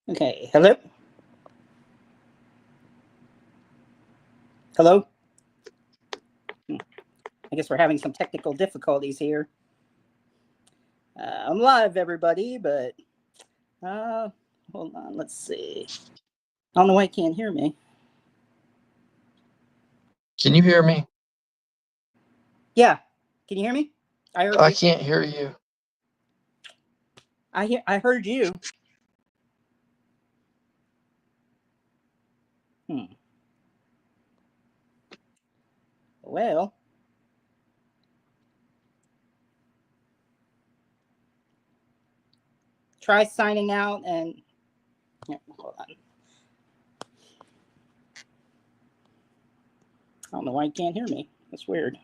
Okay, hello? Hello? I guess we're having some technical difficulties here. I'm live, everybody, but uh, hold on, let's see. I don't know why you can't hear me. Can you hear me? Yeah, can you hear me? I heard I you. can't hear you. I heard you. Hmm. Well, try signing out and yeah, hold on. I don't know why you can't hear me. That's weird.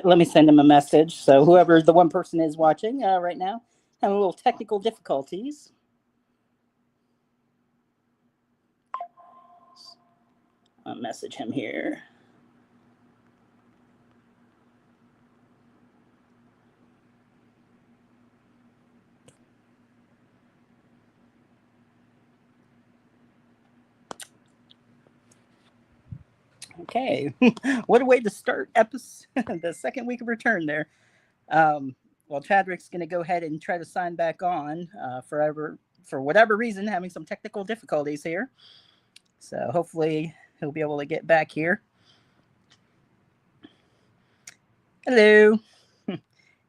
Let me send him a message. So whoever the one person is watching right now, having a little technical difficulties. I'll message him here. Okay, what a way to start episode the second week of return there. Well, Chadrick's going to go ahead and try to sign back on for whatever reason, having some technical difficulties here. So hopefully he'll be able to get back here. Hello.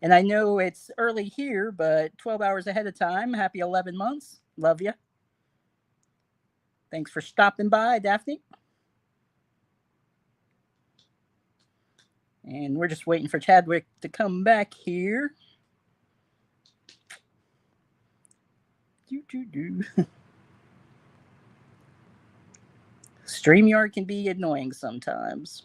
And I know it's early here, but 12 hours ahead of time. Happy 11 months. Love you. Thanks for stopping by, Daphne. And we're just waiting for Chadwick to come back here. StreamYard can be annoying sometimes.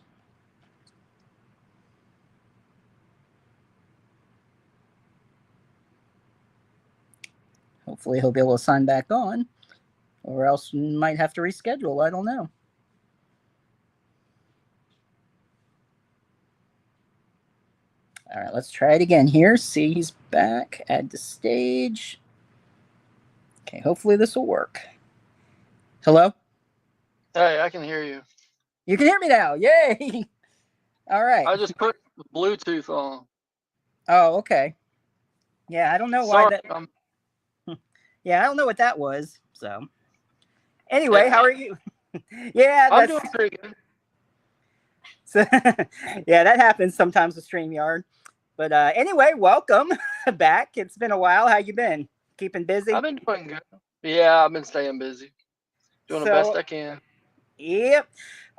Hopefully he'll be able to sign back on, or else we might have to reschedule. I don't know. All right, let's try it again here. See, he's back. Add to stage. Okay, hopefully this will work. Hello? Hey, I can hear you. You can hear me now. Yay! All right. I just put Bluetooth on. Oh, okay. Yeah, I don't know why Sorry. that. Yeah, I don't know what that was. So, anyway, how are you? Yeah, I'm that's doing pretty good. so, yeah, that happens sometimes with StreamYard. But anyway, welcome back. It's been a while. How you been? Keeping busy? I've been doing good. Yeah, I've been staying busy, doing the best So, I can. yep.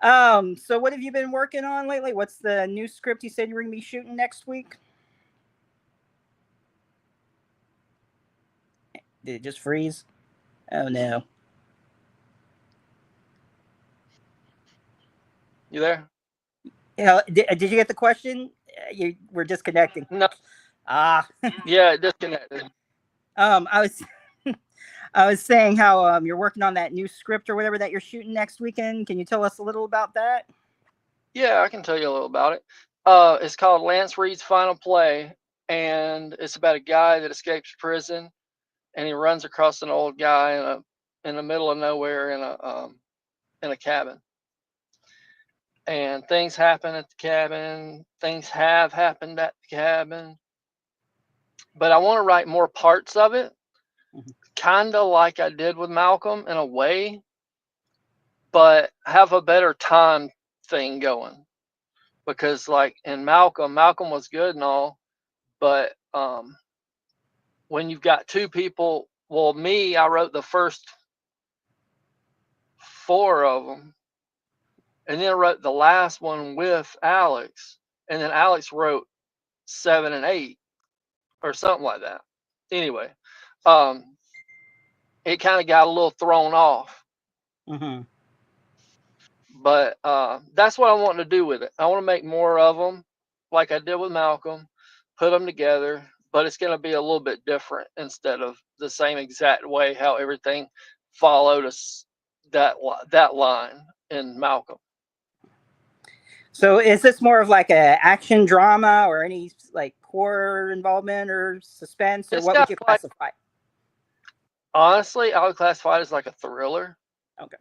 So what have you been working on lately? What's the new script you said you were gonna be shooting next week? Did it just freeze? Oh no. You there? Yeah, did you get the question? You were disconnecting. No. Ah. Yeah, it disconnected. I was I was saying how you're working on that new script or whatever that you're shooting next weekend. Can you tell us a little about that? Yeah, I can tell you a little about it. It's called Lance Reed's Final Play, and it's about a guy that escapes prison, and he runs across an old guy in the middle of nowhere in a cabin. And things happen at the cabin. Things have happened at the cabin, but I want to write more parts of it, Mhm. kind of like I did with Malcolm in a way, but have a better time thing going. Because like in Malcolm was good and all, but when you've got two people, well, me, I wrote the first four of them, and then I wrote the last one with Alex, and then Alex wrote 7 and 8 or something like that. Anyway, um, it kind of got a little thrown off. Mhm. But that's what I want to do with it. I want to make more of them, like I did with Malcolm, put them together, but it's going to be a little bit different instead of the same exact way how everything followed us that line in Malcolm. So is this more of like a action drama or any like horror involvement or suspense, or It's what would got you like, classify? honestly, I would classify it as like a thriller. Okay.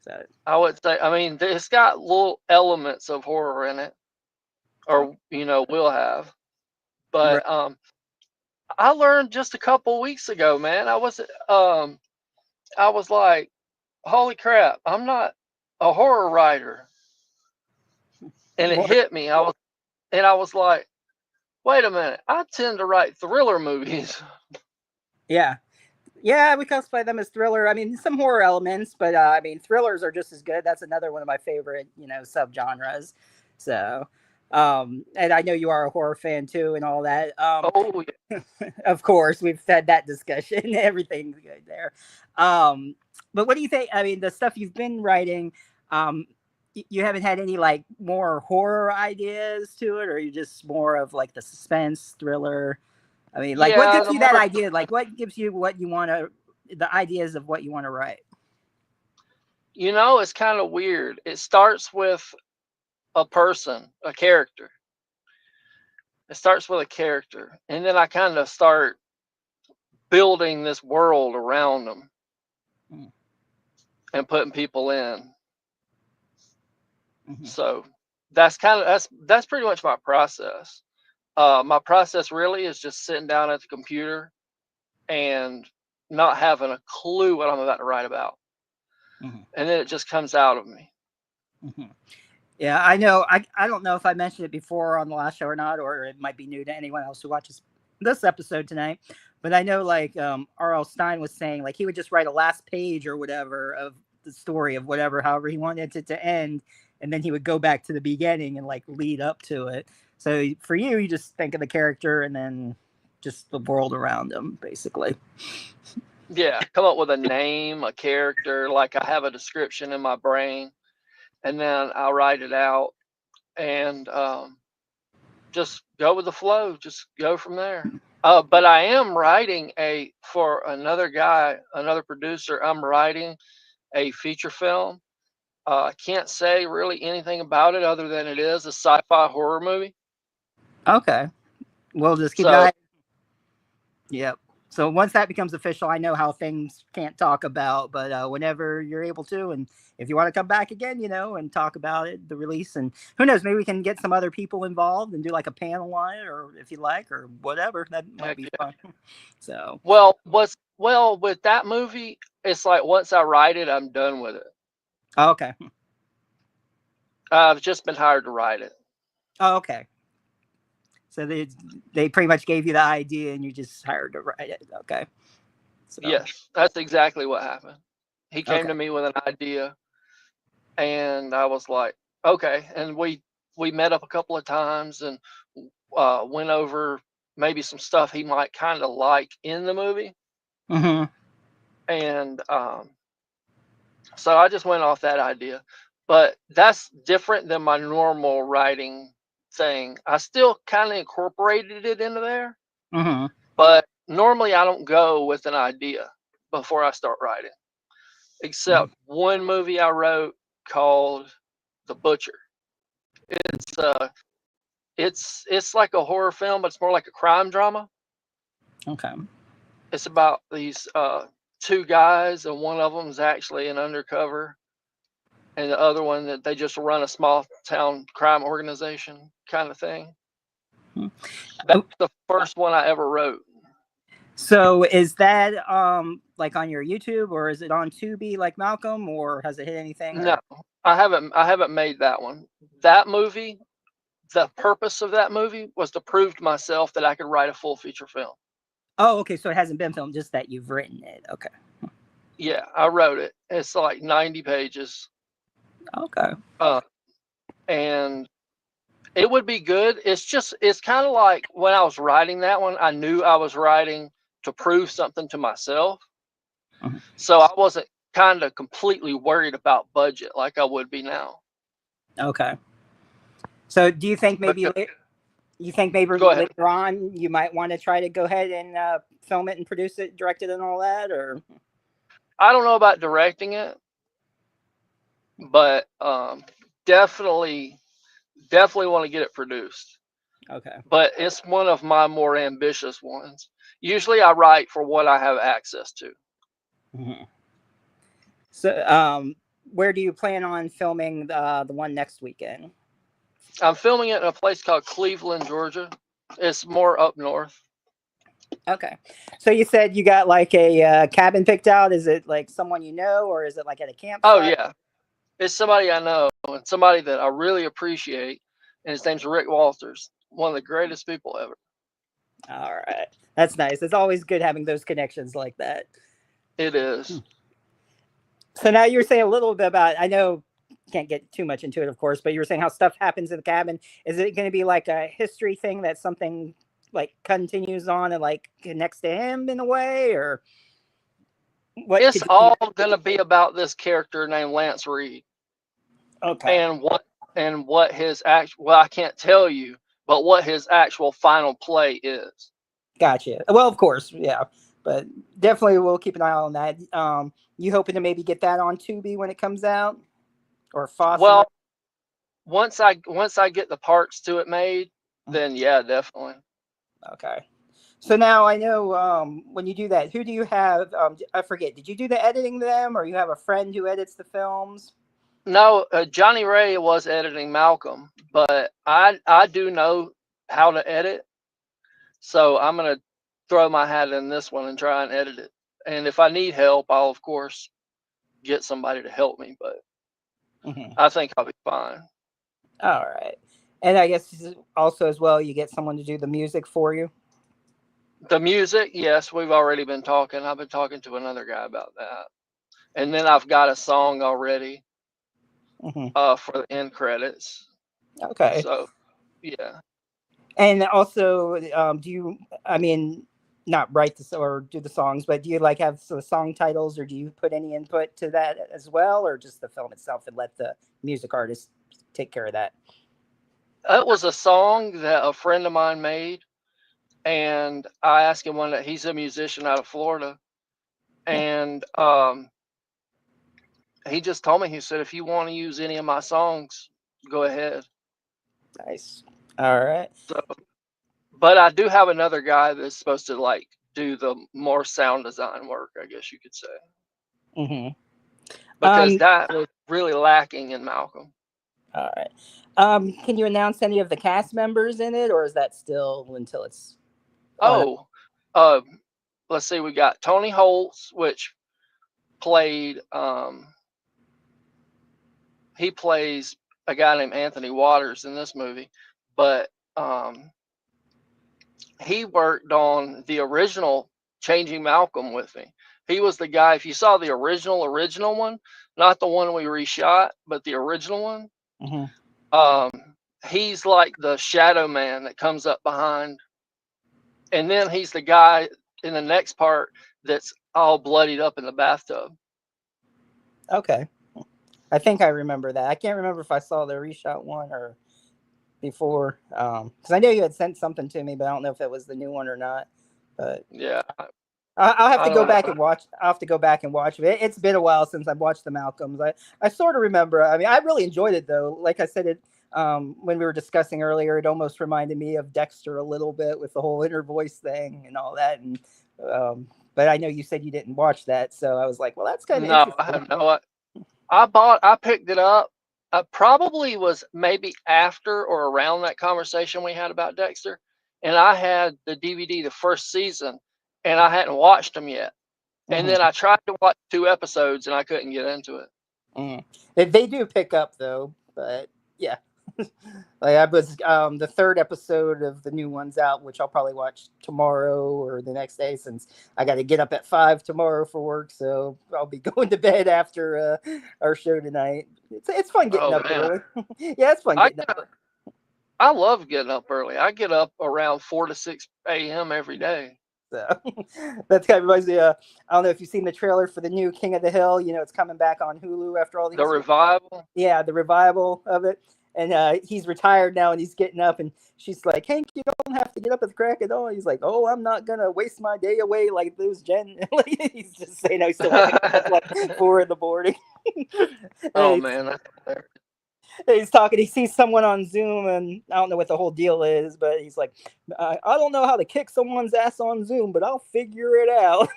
So I would say, I mean, it's got little elements of horror in it, or will have. right. But I learned just a couple weeks ago, man. I was like, holy crap, I'm not a horror writer, and it More, hit me. I was like, wait a minute, I tend to write thriller movies. yeah. Yeah, we classify them as thriller. I mean, some horror elements, but I mean, thrillers are just as good. That's another one of my favorite, subgenres. So, and I know you are a horror fan too, and all that. Oh, Of course, we've had that discussion. Everything's good there. Um, but what do you think? I mean, the stuff you've been writing, um, you haven't had any like more horror ideas to it, or you just more of like the suspense thriller? I mean, like, what yeah, gives the you that more, idea? Like, what gives you what you want to, the ideas of what you want to write? it's kind of weird. It starts with a person, a character. It starts with a character, and then I kind of start building this world around them Mm-hmm. and putting people in. Mm-hmm. So that's pretty much my process. My process really is just sitting down at the computer and not having a clue what I'm about to write about, Mm-hmm. and then it just comes out of me. Mm-hmm. Yeah, I know. I don't know if I mentioned it before on the last show or not, or it might be new to anyone else who watches this episode tonight. But I know, like, R.L. Stein was saying, like, he would just write a last page or whatever of the story of whatever, however he wanted it to end, and then he would go back to the beginning and like lead up to it. So for you, you just think of the character and then just the world around him, basically. Yeah, come up with a name, a character, like I have a description in my brain, and then I'll write it out and just go with the flow, just go from there. But I am writing for another guy, another producer. I'm writing a feature film. I can't say really anything about it other than it is a sci-fi horror movie. Okay, we'll just keep So that. Yep. So once that becomes official, I know how things can't talk about, but whenever you're able to, and if you want to come back again, and talk about it, the release, and who knows, maybe we can get some other people involved and do like a panel on it, or if you like, or whatever, that might heck be yeah. fun. So, Well with that movie, it's like once I write it, I'm done with it. oh, okay, I've just been hired to write it. oh, okay. So they pretty much gave you the idea, and you just hired to write it. Okay. So, Yes, that's exactly what happened. He came okay. to me with an idea, and I was like, okay. And we met up a couple of times and went over maybe some stuff he might kind of like in the movie, Mm-hmm. and so I just went off that idea. But that's different than my normal writing thing. I still kind of incorporated it into there, Mm-hmm. but normally I don't go with an idea before I start writing, Mm-hmm. except one movie I wrote called The Butcher. It's it's like a horror film, but it's more like a crime drama. Okay. It's about these two guys, and one of them is actually an undercover, and the other one that they just run a small town crime organization kind of thing. That's Mm-hmm. the first one I ever wrote. So is that like on your YouTube, or is it on Tubi like Malcolm, or has it hit anything, No, or I haven't made that one. That movie, the purpose of that movie was to prove to myself that I could write a full feature film. oh, okay, so it hasn't been filmed, just that you've written it. Okay. Yeah, I wrote it. It's like 90 pages. Okay. Uh, and it would be good. It's kind of like when I was writing that one, I knew I was writing to prove something to myself. Mhm. So I wasn't kind of completely worried about budget like I would be now. Okay. So do Because, you think maybe go ahead. later on you might want to try to go ahead and film it and produce it, direct it, and all that, or I don't know about directing it, but definitely want to get it produced. Okay. But it's one of my more ambitious ones. Usually I write for what I have access to. Hmm. So, where do you plan on filming the one next weekend? I'm filming it in a place called Cleveland, Georgia. It's more up north. Okay. So you said you got like a cabin picked out. Is it like someone you know, or is it like at a Oh campsite? yeah, it's somebody I know and somebody that I really appreciate, and his name's Rick Walters, one of the greatest people ever. All right. That's nice. It's always good having those connections like that. It is. So now you're saying a little bit about, I know can't get too much into it, of course, but you were saying how stuff happens in the cabin. Is it going to be like a history thing that something like continues on and like connects to him in a way, or what It's could you all keep? going to be about this character named Lance Reed Okay. and what his actual, well, I can't tell you, but what his actual final play is. Gotcha. Well, of course, yeah, but definitely we'll keep an eye on that. You hoping to maybe get that on Tubi when it comes out, or Foss and Well, once I get the parts to it made, then yeah, definitely. okay. So now I know when you do that, who do you have? I forget. Did you do the editing them, or you have a friend who edits the films? No, Johnny Ray was editing Malcolm, but I do know how to edit, so I'm gonna throw my hat in this one and try and edit it. And if I need help, I'll of course get somebody to help me, but Hmm. I think I'll be fine. All right. And I guess also as well, you get someone to do the music for you. The music, yes, we've already been talking. I've been talking to another guy about that, and then I've got a song already Hmm. for the end credits. Okay. So yeah. And also, do you? I mean, not write this or do the songs, but do you like have the song titles, or do you put any input to that as well, or just the film itself and let the music artist take care of that? It was a song that a friend of mine made, and I asked him one day. He's a musician out of Florida, Yeah. and he just told me. He said, "If you want to use any of my songs, go ahead." Nice. All right. So, but I do have another guy that's supposed to like do the more sound design work, I guess you could say, Mm-hmm. because that was really lacking in Malcolm. All right. Can you announce any of the cast members in it, or is that still until it's on? Oh, uh, let's see. We got Tony Holtz, which played. He plays a guy named Anthony Waters in this movie, but he worked on the original Changing Malcolm with me. He was the guy. If you saw the original one, not the one we reshot, but the original one, Mm-hmm. um, he's like the shadow man that comes up behind, and then he's the guy in the next part that's all bloodied up in the bathtub. Okay. I think I remember that. I can't remember if I saw the reshot one or before, because I know you had sent something to me, but I don't know if it was the new one or not. But Yeah, I'll have I to go don't back know. and watch. I'll have to go back and watch it. It's been a while since I've watched the Malcolms. I sort of remember. I mean, I really enjoyed it though. Like I said, it when we were discussing earlier, it almost reminded me of Dexter a little bit with the whole inner voice thing and all that. And but I know you said you didn't watch that, so I was like, well, that's kind of No, I interesting. have no. I picked it up. I probably was maybe after or around that conversation we had about Dexter, and I had the DVD the first season, and I hadn't watched them yet. And then Hmm. I tried to watch 2 episodes, and I couldn't get into it. Mm. They do pick up though, but yeah. Like I was the third episode of the new one's out, which I'll probably watch tomorrow or the next day since I got to get up at 5 tomorrow for work. So I'll be going to bed after our show tonight. It's fun getting Oh up man, early. Yeah, it's fun I getting up get, early. I love getting up early. I get up around 4 to 6 a.m. every day. So that's kind of reminds me. I don't know if you've seen the trailer for the new King of the Hill. You know, it's coming back on Hulu after all The these years. revival. Yeah, the revival of it. And he's retired now, and he's getting up, and she's like, "Hank, you don't have to get up at the crack of dawn." He's like, "Oh, I'm not gonna waste my day away like those Jen." Like, he's just saying, "I still want to get up like 4 in the morning." Oh It's, man, that's hilarious. He's talking. He sees someone on Zoom, and I don't know what the whole deal is, but he's like, I don't know how to kick someone's ass on Zoom, but I'll figure it out.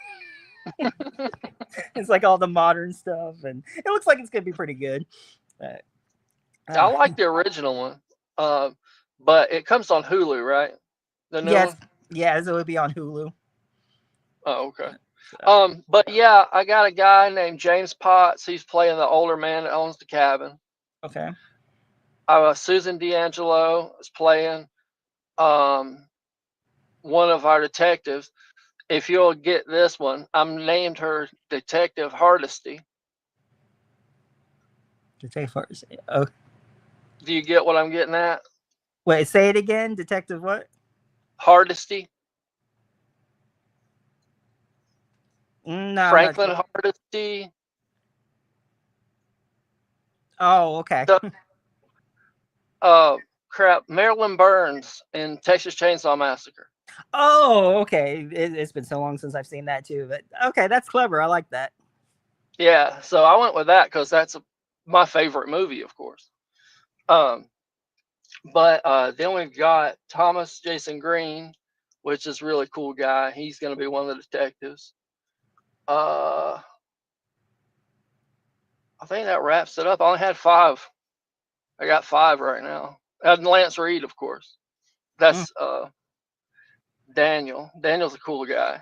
It's like all the modern stuff, and it looks like it's gonna be pretty good. But, I like the original one, but it comes on Hulu, right? The new yes, one. yeah, so it'll be on Hulu. Oh, okay. So, But yeah, I got a guy named James Potts. He's playing the older man that owns the cabin. okay. Susan D'Angelo is playing um, one of our detectives. If you'll get this one, I'm named her Detective Hardesty. Detective first. Oh, Do you get what I'm getting at? wait, say it again. Detective what? Hardesty, No, I'm not Franklin sure. Hardesty. Oh, okay. The crap, Marilyn Burns in Texas Chainsaw Massacre. Oh, okay. It's been so long since I've seen that too, but okay, that's clever. I like that. Yeah, so I went with that because that's my favorite movie, of course. Um, but then we've got Thomas Jason Green, which is a really cool guy. He's going to be one of the detectives. I think that wraps it up. I only had 5. I got 5 right now. And Lance Reed, of course. That's Daniel. Daniel's a cool guy.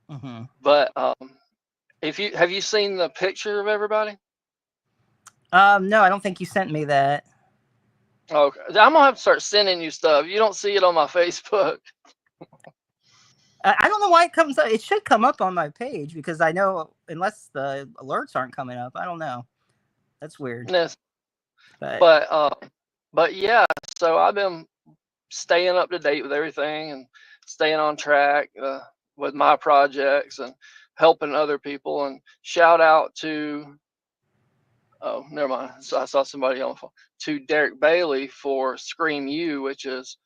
Mm-hmm. But if you have you seen the picture of everybody? No, I don't think you sent me that. Okay, I'm gonna have to start sending you stuff. You don't see it on my Facebook. I don't know why it comes up. It should come up on my page because I know unless the alerts aren't coming up. I don't know. That's weird. Yes. But But yeah. So I've been staying up to date with everything and staying on track with my projects and helping other people. And shout out to never mind. So I saw somebody on the phone to Derek Bailey for Scream U, which is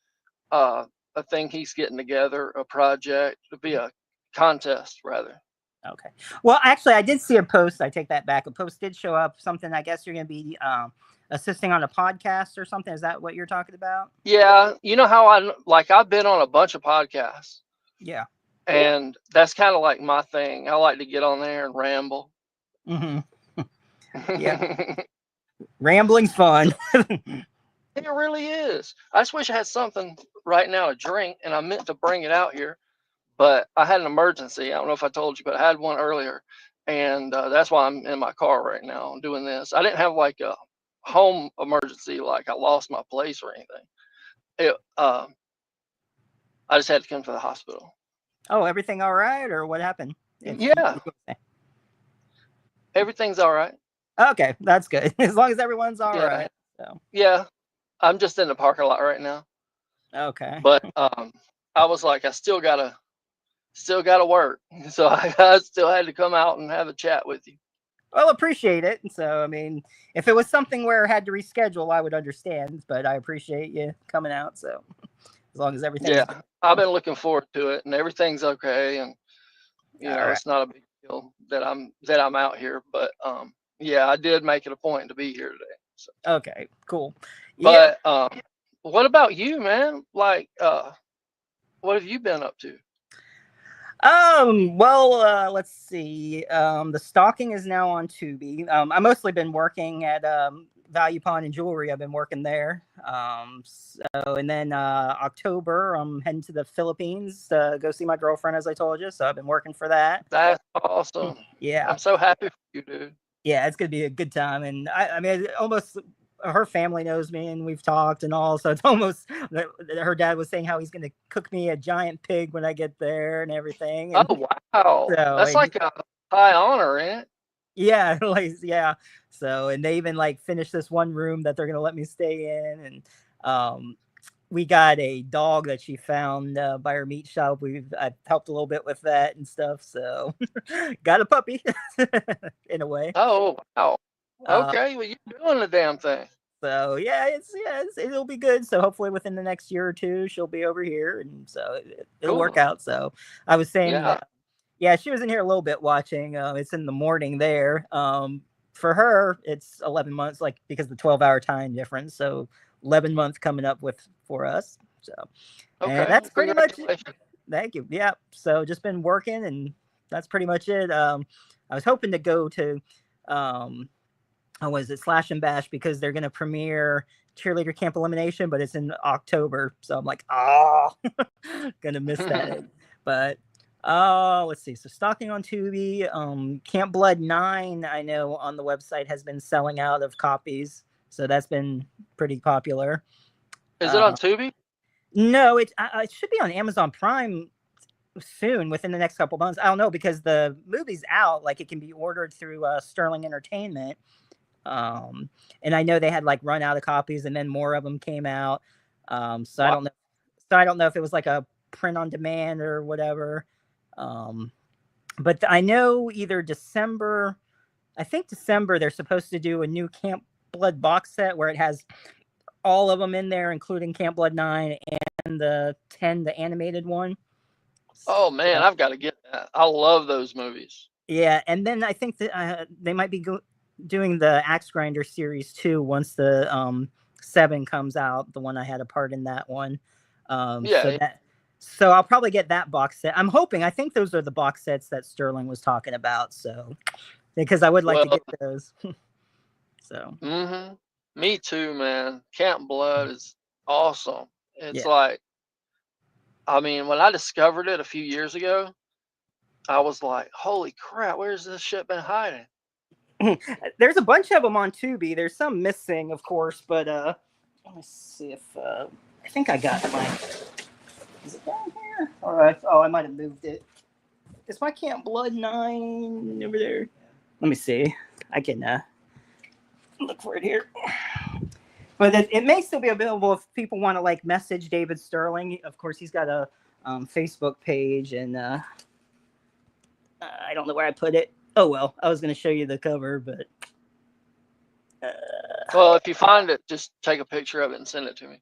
a thing he's getting together, a project to be a contest rather. okay. Well, actually, I did see a post. I take that back. A post did show up. Something. I guess you're going to be assisting on a podcast or something. Is that what you're talking about? Yeah, you know how I've been on a bunch of podcasts, Yeah. and that's kind of like my thing. I like to get on there and ramble. Mm-hmm. Yeah. It Rambling's fun. really is. I just wish I had something right now to drink, and I meant to bring it out here, but I had an emergency. I don't know if I told you, but I had one earlier, and that's why I'm in my car right now doing this. I didn't have like a home emergency, like I lost my place or anything. It, I just had to come to the hospital. Oh, everything all right, or what happened? If Yeah, you everything's all right. okay, that's good. As long as everyone's all Yeah, right. So yeah. I'm just in the parking lot right now, okay. but I was like, I still gotta work, so I still had to come out and have a chat with you. Well, appreciate it. So, I mean, if it was something where I had to reschedule, I would understand. But I appreciate you coming out. So, as long as everything's Yeah, good. I've been looking forward to it, and everything's okay, and All right. it's not a big deal that I'm out here, but yeah, I did make it a point to be here today. So, Okay. Cool. Yeah. but what about you, man? Like, what have you been up to? Well, let's see. The stalking is now on Tubi. I mostly been working at Value Pawn and Jewelry. I've been working there. And then October, I'm heading to the Philippines to go see my girlfriend, as I told you. So I've been working for that. That's awesome. Yeah. I'm so happy for you, dude. Yeah, it's gonna be a good time. And I mean, almost her family knows me, and we've talked and all. So it's almost her dad was saying how he's gonna cook me a giant pig when I get there and everything. And Oh wow, so that's like a high honor, ain't it? yeah, like yeah. So and they even like finished this one room that they're gonna let me stay in, and we got a dog that she found by her meat shop. I've helped a little bit with that and stuff. So got a puppy in a way. Oh wow. Uh, Okay, well you're doing the damn thing. So it'll be good. So hopefully within the next year or two, she'll be over here, and so it'll work Cool. out. So I was saying, Yeah. yeah, she was in here a little bit watching. It's in the morning there. for her, it's 11 months, like because the 12-hour time difference. So 11 months coming up with for us. So, and Okay. that's pretty much it. Congratulations. Thank you. Yeah. So just been working, and that's pretty much it. I was hoping to go to, how was it, Slash and Bash, because they're gonna premiere Cheerleader Camp Elimination, but it's in October. So I'm like, gonna miss that. But let's see. So Stalking on Tubi, Camp Blood 9, I know on the website has been selling out of copies, so that's been pretty popular. Is it on Tubi? No, it should be on Amazon Prime soon, within the next couple months. I don't know, because the movie's out. Like, it can be ordered through Sterling Entertainment. And I know they had like run out of copies, and then more of them came out. So Wow. I don't know. So I don't know if it was like a print on demand or whatever. But I know either December, I think December, they're supposed to do a new Camp Blood box set where it has all of them in there, including Camp Blood 9 and the 10, the animated one. Oh man, So, I've got to get that. I love those movies. yeah, and then I think that they might be doing the Axe Grinder series too once the 7 comes out. The one I had a part in that one. Yeah. So I'll probably get that box set. I'm hoping. I think those are the box sets that Sterling was talking about. So because I would like to Well. get those. So Me too, man. Camp Blood is awesome. It's yeah. like, I mean, when I discovered it a few years ago, I was like, holy crap, where's this shit been hiding? There's a bunch of them on Tubi. There's some missing, of course, but let me see if I think I got my. Is it down here? All right. Oh, I might have moved it. Is my Camp Blood 9 over there? Let me see. I can look for it here. But it may still be available if people want to like message David Sterling. Of course, he's got a Facebook page, and I don't know where I put it. Oh well, I was going to show you the cover, but Well, if you find it, just take a picture of it and send it to me.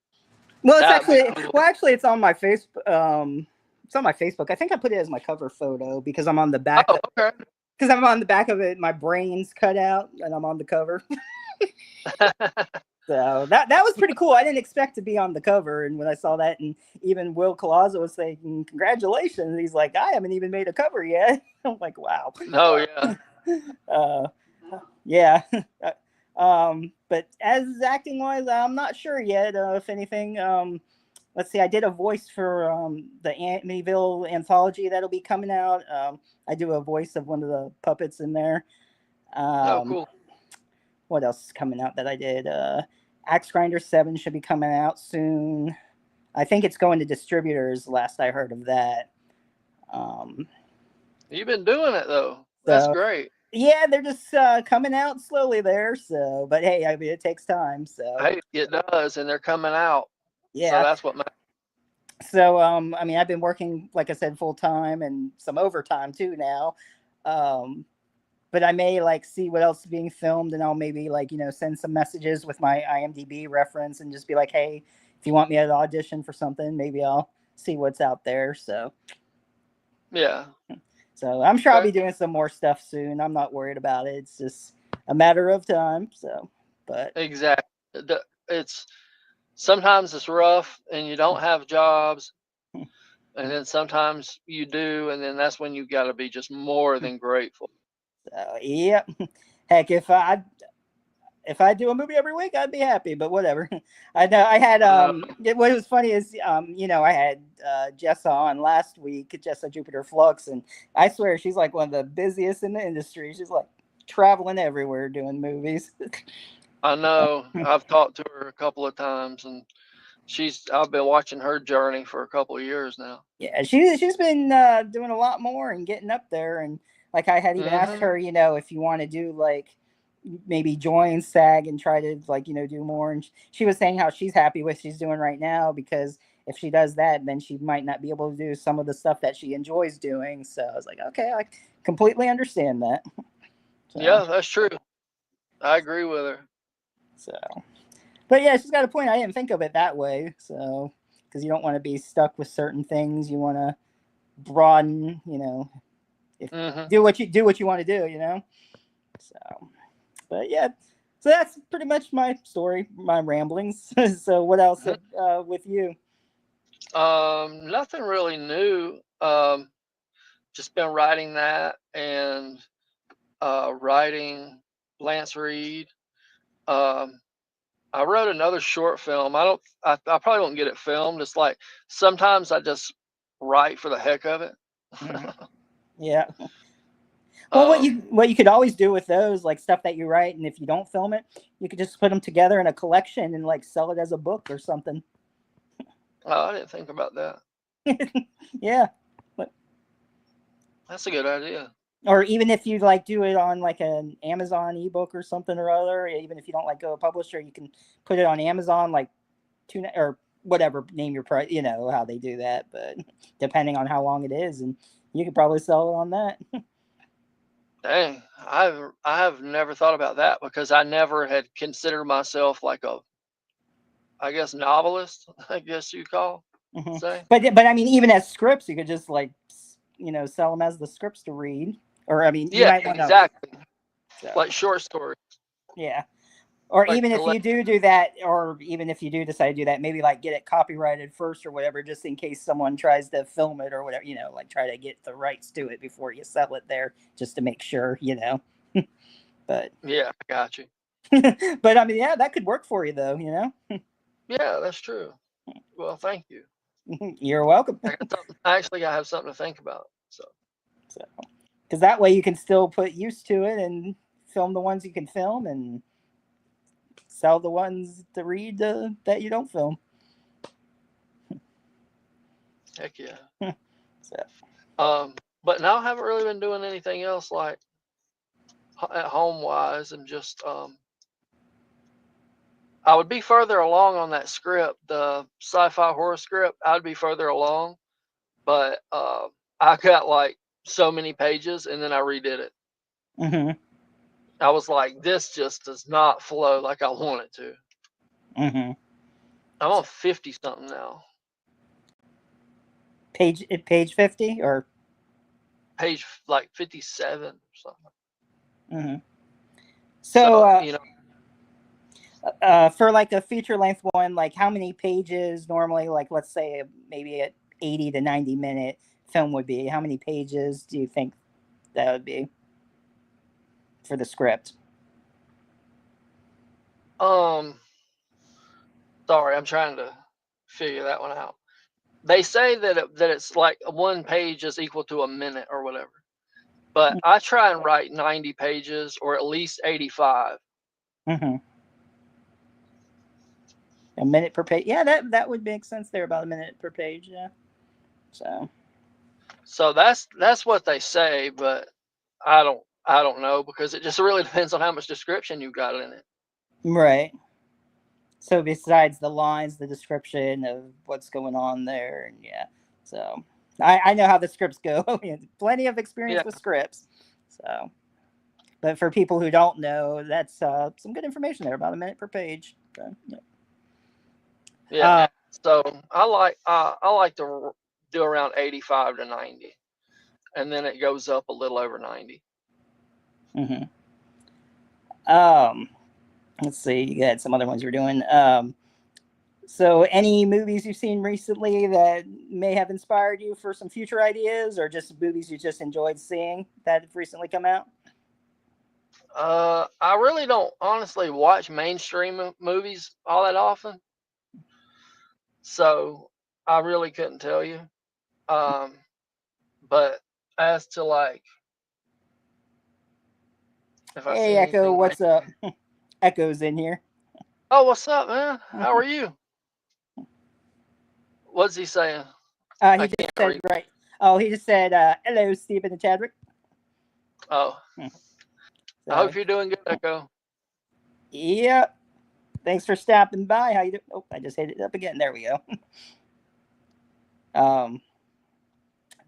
well, it's That'd be actually cool. it's on my face. It's on my Facebook. I think I put it as my cover photo because I'm on the back. Oh, okay. Because I'm on the back of it. My brain's cut out, and I'm on the cover. So that was pretty cool. I didn't expect to be on the cover, and when I saw that, and even Will Colazzo was saying congratulations, he's like, I haven't even made a cover yet. I'm like, wow. Oh, yeah. Yeah. But as acting wise, I'm not sure yet. If anything, let's see. I did a voice for the Amityville anthology that'll be coming out. I do a voice of one of the puppets in there. Oh, cool. What else is coming out that I did? Axe Grinder 7 should be coming out soon. I think it's going to distributors, last I heard of that. You've been doing it, though. That's great. Yeah, they're just coming out slowly there. So, but hey, I mean, it takes time. So, Hey, it does, and they're coming out. yeah. So that's what matters. So, I mean, I've been working, like I said, full time and some overtime too now. But I may like see what else is being filmed, and I'll maybe like send some messages with my IMDb reference and just be like, hey, if you want me to audition for something, maybe I'll see what's out there. So Yeah. So I'm sure I'll be doing some more stuff soon. I'm not worried about it. It's just a matter of time. So, but exactly, it's sometimes it's rough, and you don't have jobs. And then sometimes you do, and then that's when you got to be just more than grateful. Yeah, heck, if I do a movie every week, I'd be happy. But whatever. I know I had what was funny is I had Jessa on last week, Jessa Jupiter Flux, and I swear she's like one of the busiest in the industry. She's like traveling everywhere doing movies. I know. I've talked to her a couple of times, and I've been watching her journey for a couple of years now. Yeah, she's been doing a lot more and getting up there. And like I had even asked her, if you want to do like maybe join SAG and try to like do more. And she was saying how she's happy with what she's doing right now, because if she does that, then she might not be able to do some of the stuff that she enjoys doing. So I was like, okay, I completely understand that. So, yeah, that's true. I agree with her. So, but yeah, she's got a point. I didn't think of it that way. So, because you don't want to be stuck with certain things, you want to broaden. Do what you want to do. So, But yeah, so that's pretty much my story, my ramblings. So what else with you? Nothing really new. Just been writing that and writing Lance Reed. Um, I wrote another short film. I probably won't get it filmed. It's like sometimes I just write for the heck of it. Yeah. Well, um, what you could always do with those, like stuff that you write, and if you don't film it, you could just put them together in a collection and like sell it as a book or something. oh, I didn't think about that. Yeah. But, That's a good idea. or even if you like do it on like an Amazon ebook or something or other, even if you don't like go a publisher, you can put it on Amazon, like or whatever name your price, you know how they do that, but depending on how long it is, and you could probably sell it on that. Dang, I have never thought about that because I never had considered myself like a, I guess, novelist. I guess you call Hmm. say. But I mean, even as scripts, you could just like sell them as the scripts to read, or I mean, you Yeah, might want to. exactly. So Like short stories, yeah. Or like even if you collect. do that, or even if you do decide to do that, maybe like get it copyrighted first or whatever, just in case someone tries to film it or whatever, like try to get the rights to it before you sell it there, just to make sure. But Yeah, I got you. but I mean, yeah, that could work for you though. Yeah, that's true. Well, thank you. You're welcome. Actually, I have something to think about. So So, because that way you can still put use to it and film the ones you can film and sell the ones to read that you don't film. heck yeah. So, But now I haven't really been doing anything else like at home wise, and just I would be further along on that script, the sci-fi horror script. I'd be further along, but I got like so many pages, and then I redid it. mm-hmm, I was like, this just does not flow like I want it to. mm-hmm. I'm on 50 something now. Page 50 or Page like 57 or something. mm-hmm. So So, for like a feature length one, like how many pages normally, like let's say maybe a 80 to 90 minute film would be, how many pages do you think that would be for the script? um, sorry, I'm trying to figure that one out. They say that it's like one page is equal to a minute or whatever. But I try and write 90 pages or at least 85. Mm-hmm. A minute per page, yeah, that would make sense there, about a minute per page, yeah. So that's what they say, but I don't know because it just really depends on how much description you got in it. Right. So besides the lines, the description of what's going on there, and yeah, so I know how the scripts go. Plenty of experience Yeah, with scripts. So, but for people who don't know, that's some good information there, about a minute per page. So, yeah. yeah. So I like to do around 85 to 90, and then it goes up a little over 90. Mm-hmm. Let's see. You had some other ones you're doing. So, any movies you've seen recently that may have inspired you for some future ideas, or just movies you just enjoyed seeing that have recently come out? I really don't honestly watch mainstream movies all that often, so I really couldn't tell you. Um, but as to like if I see Hey, Echo, anything what's up? Echo's in here. oh, what's up, man? How are you? What's he saying? He I just can't said read. right. Oh, he just said hello, Stephen and Chadrick. Oh, I So, hope you're doing good, Echo. yeah. Thanks for stopping by. How you doing? Oh, I just hit it up again. There we go. um.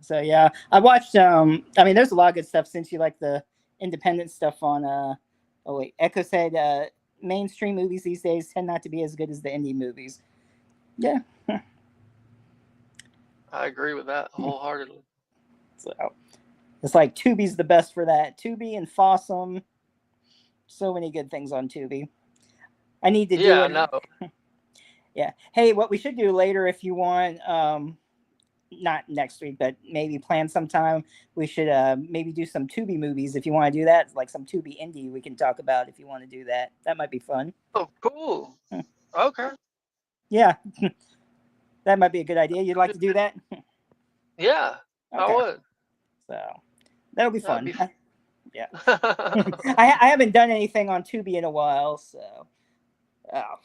So yeah, I watched. I mean, there's a lot of good stuff since you like the independent stuff on. Oh wait, Echo said mainstream movies these days tend not to be as good as the indie movies. Yeah. I agree with that wholeheartedly. So it's like Tubi's the best for that. Tubi and Fossum. So many good things on Tubi. I need to do Yeah, I it. know. Yeah. Hey, what we should do later, if you want, not next week, but maybe plan sometime. We should maybe do some Tubi movies if you want to do that. Like some Tubi indie, we can talk about if you want to do that. That might be fun. Oh, cool. Okay. Yeah, that might be a good idea. You'd like to do that? Yeah, I Okay, would. so that'll be That'd fun. be. Yeah, I haven't done anything on Tubi in a while, so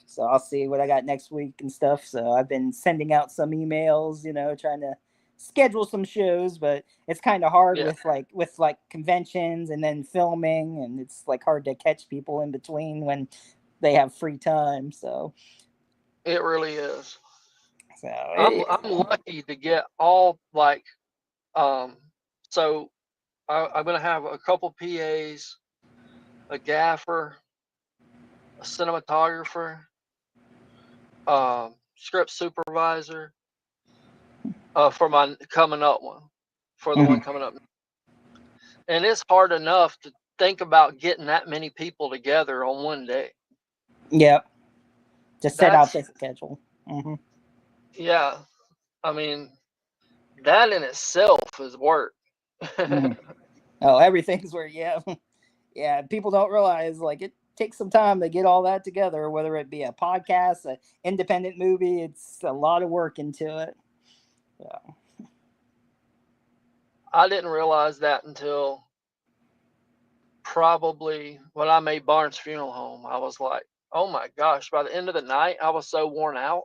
so I'll see what I got next week and stuff. So I've been sending out some emails, trying to schedule some shows, but it's kind of hard Yeah, with conventions and then filming, and it's like hard to catch people in between when they have free time. So it really is. so I'm lucky to get all like so I'm gonna have a couple PAs, a gaffer, a cinematographer, script supervisor, for my coming up one, for the one Mhm. coming up. And it's hard enough to think about getting that many people together on one day. Yep, to set out That's the schedule. Hmm. yeah. I mean, that in itself is work. Hmm. Oh, everything's where yeah, people don't realize like it takes some time to get all that together, whether it be a podcast, an independent movie. It's a lot of work into it. So, I didn't realize that until probably when I made Barnes Funeral Home. I was like, oh my gosh, by the end of the night, I was so worn out.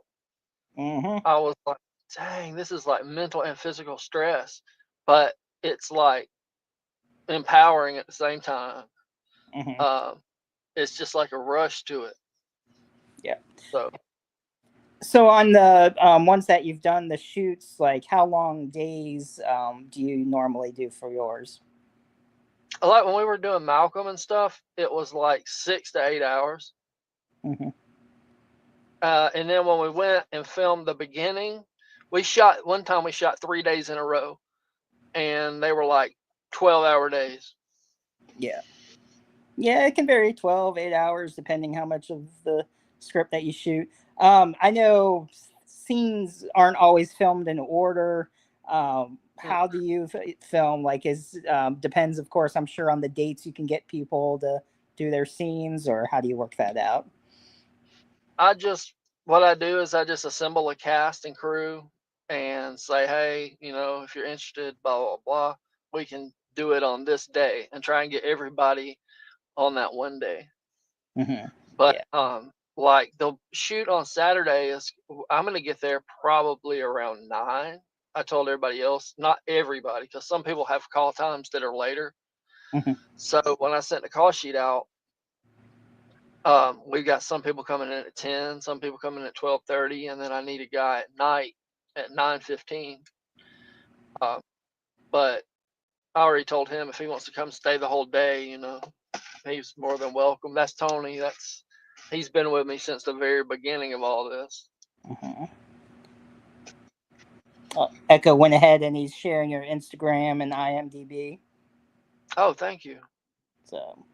hmm I was like, dang, this is like mental and physical stress, but it's like empowering at the same time. hmm Um, it's just like a rush to it. yeah. So, So on the ones that you've done the shoots, like how long days do you normally do for yours? like when we were doing Malcolm and stuff, it was like 6 to 8 hours. Hmm. And then when we went and filmed the beginning, we shot one time, we shot 3 days in a row, and they were like 12-hour days. Yeah. Yeah, it can vary 12, 8 hours, depending how much of the script that you shoot. I know scenes aren't always filmed in order. Mm. How do you film? Like, depends, of course, I'm sure, on the dates you can get people to do their scenes, or how do you work that out? I just, what I do is I just assemble a cast and crew and say, hey, if you're interested, blah, blah, blah, we can do it on this day and try and get everybody on that one day. Hmm. But Yeah. like the shoot on Saturday is, I'm gonna get there probably around 9. I told everybody else, not everybody, because some people have call times that are later. Hmm. So when I sent the call sheet out, we've got some people coming in at 10, some people coming in at 12:30, and then I need a guy at night at 9:15. But I already told him if he wants to come stay the whole day, he's more than welcome. That's Tony. He's been with me since the very beginning of all this. Hmm. Echo went ahead and he's sharing your Instagram and IMDb. Oh, thank you. So,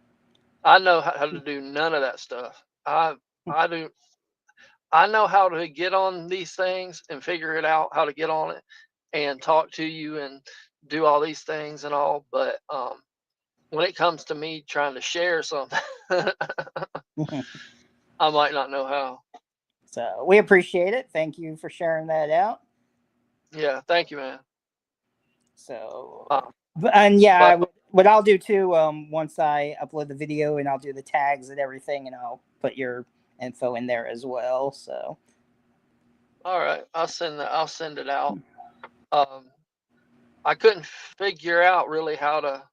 I know how to do none of that stuff. I do. I know how to get on these things and figure it out how to get on it and talk to you and do all these things and all. But when it comes to me trying to share something, I might not know how. so we appreciate it. Thank you for sharing that out. Yeah, thank you, man. So, Um, and yeah, but what I'll do too, once I upload the video and I'll do the tags and everything, and I'll put your info in there as well. So, all right, I'll send that. I'll send it out. Um, I couldn't figure out really how to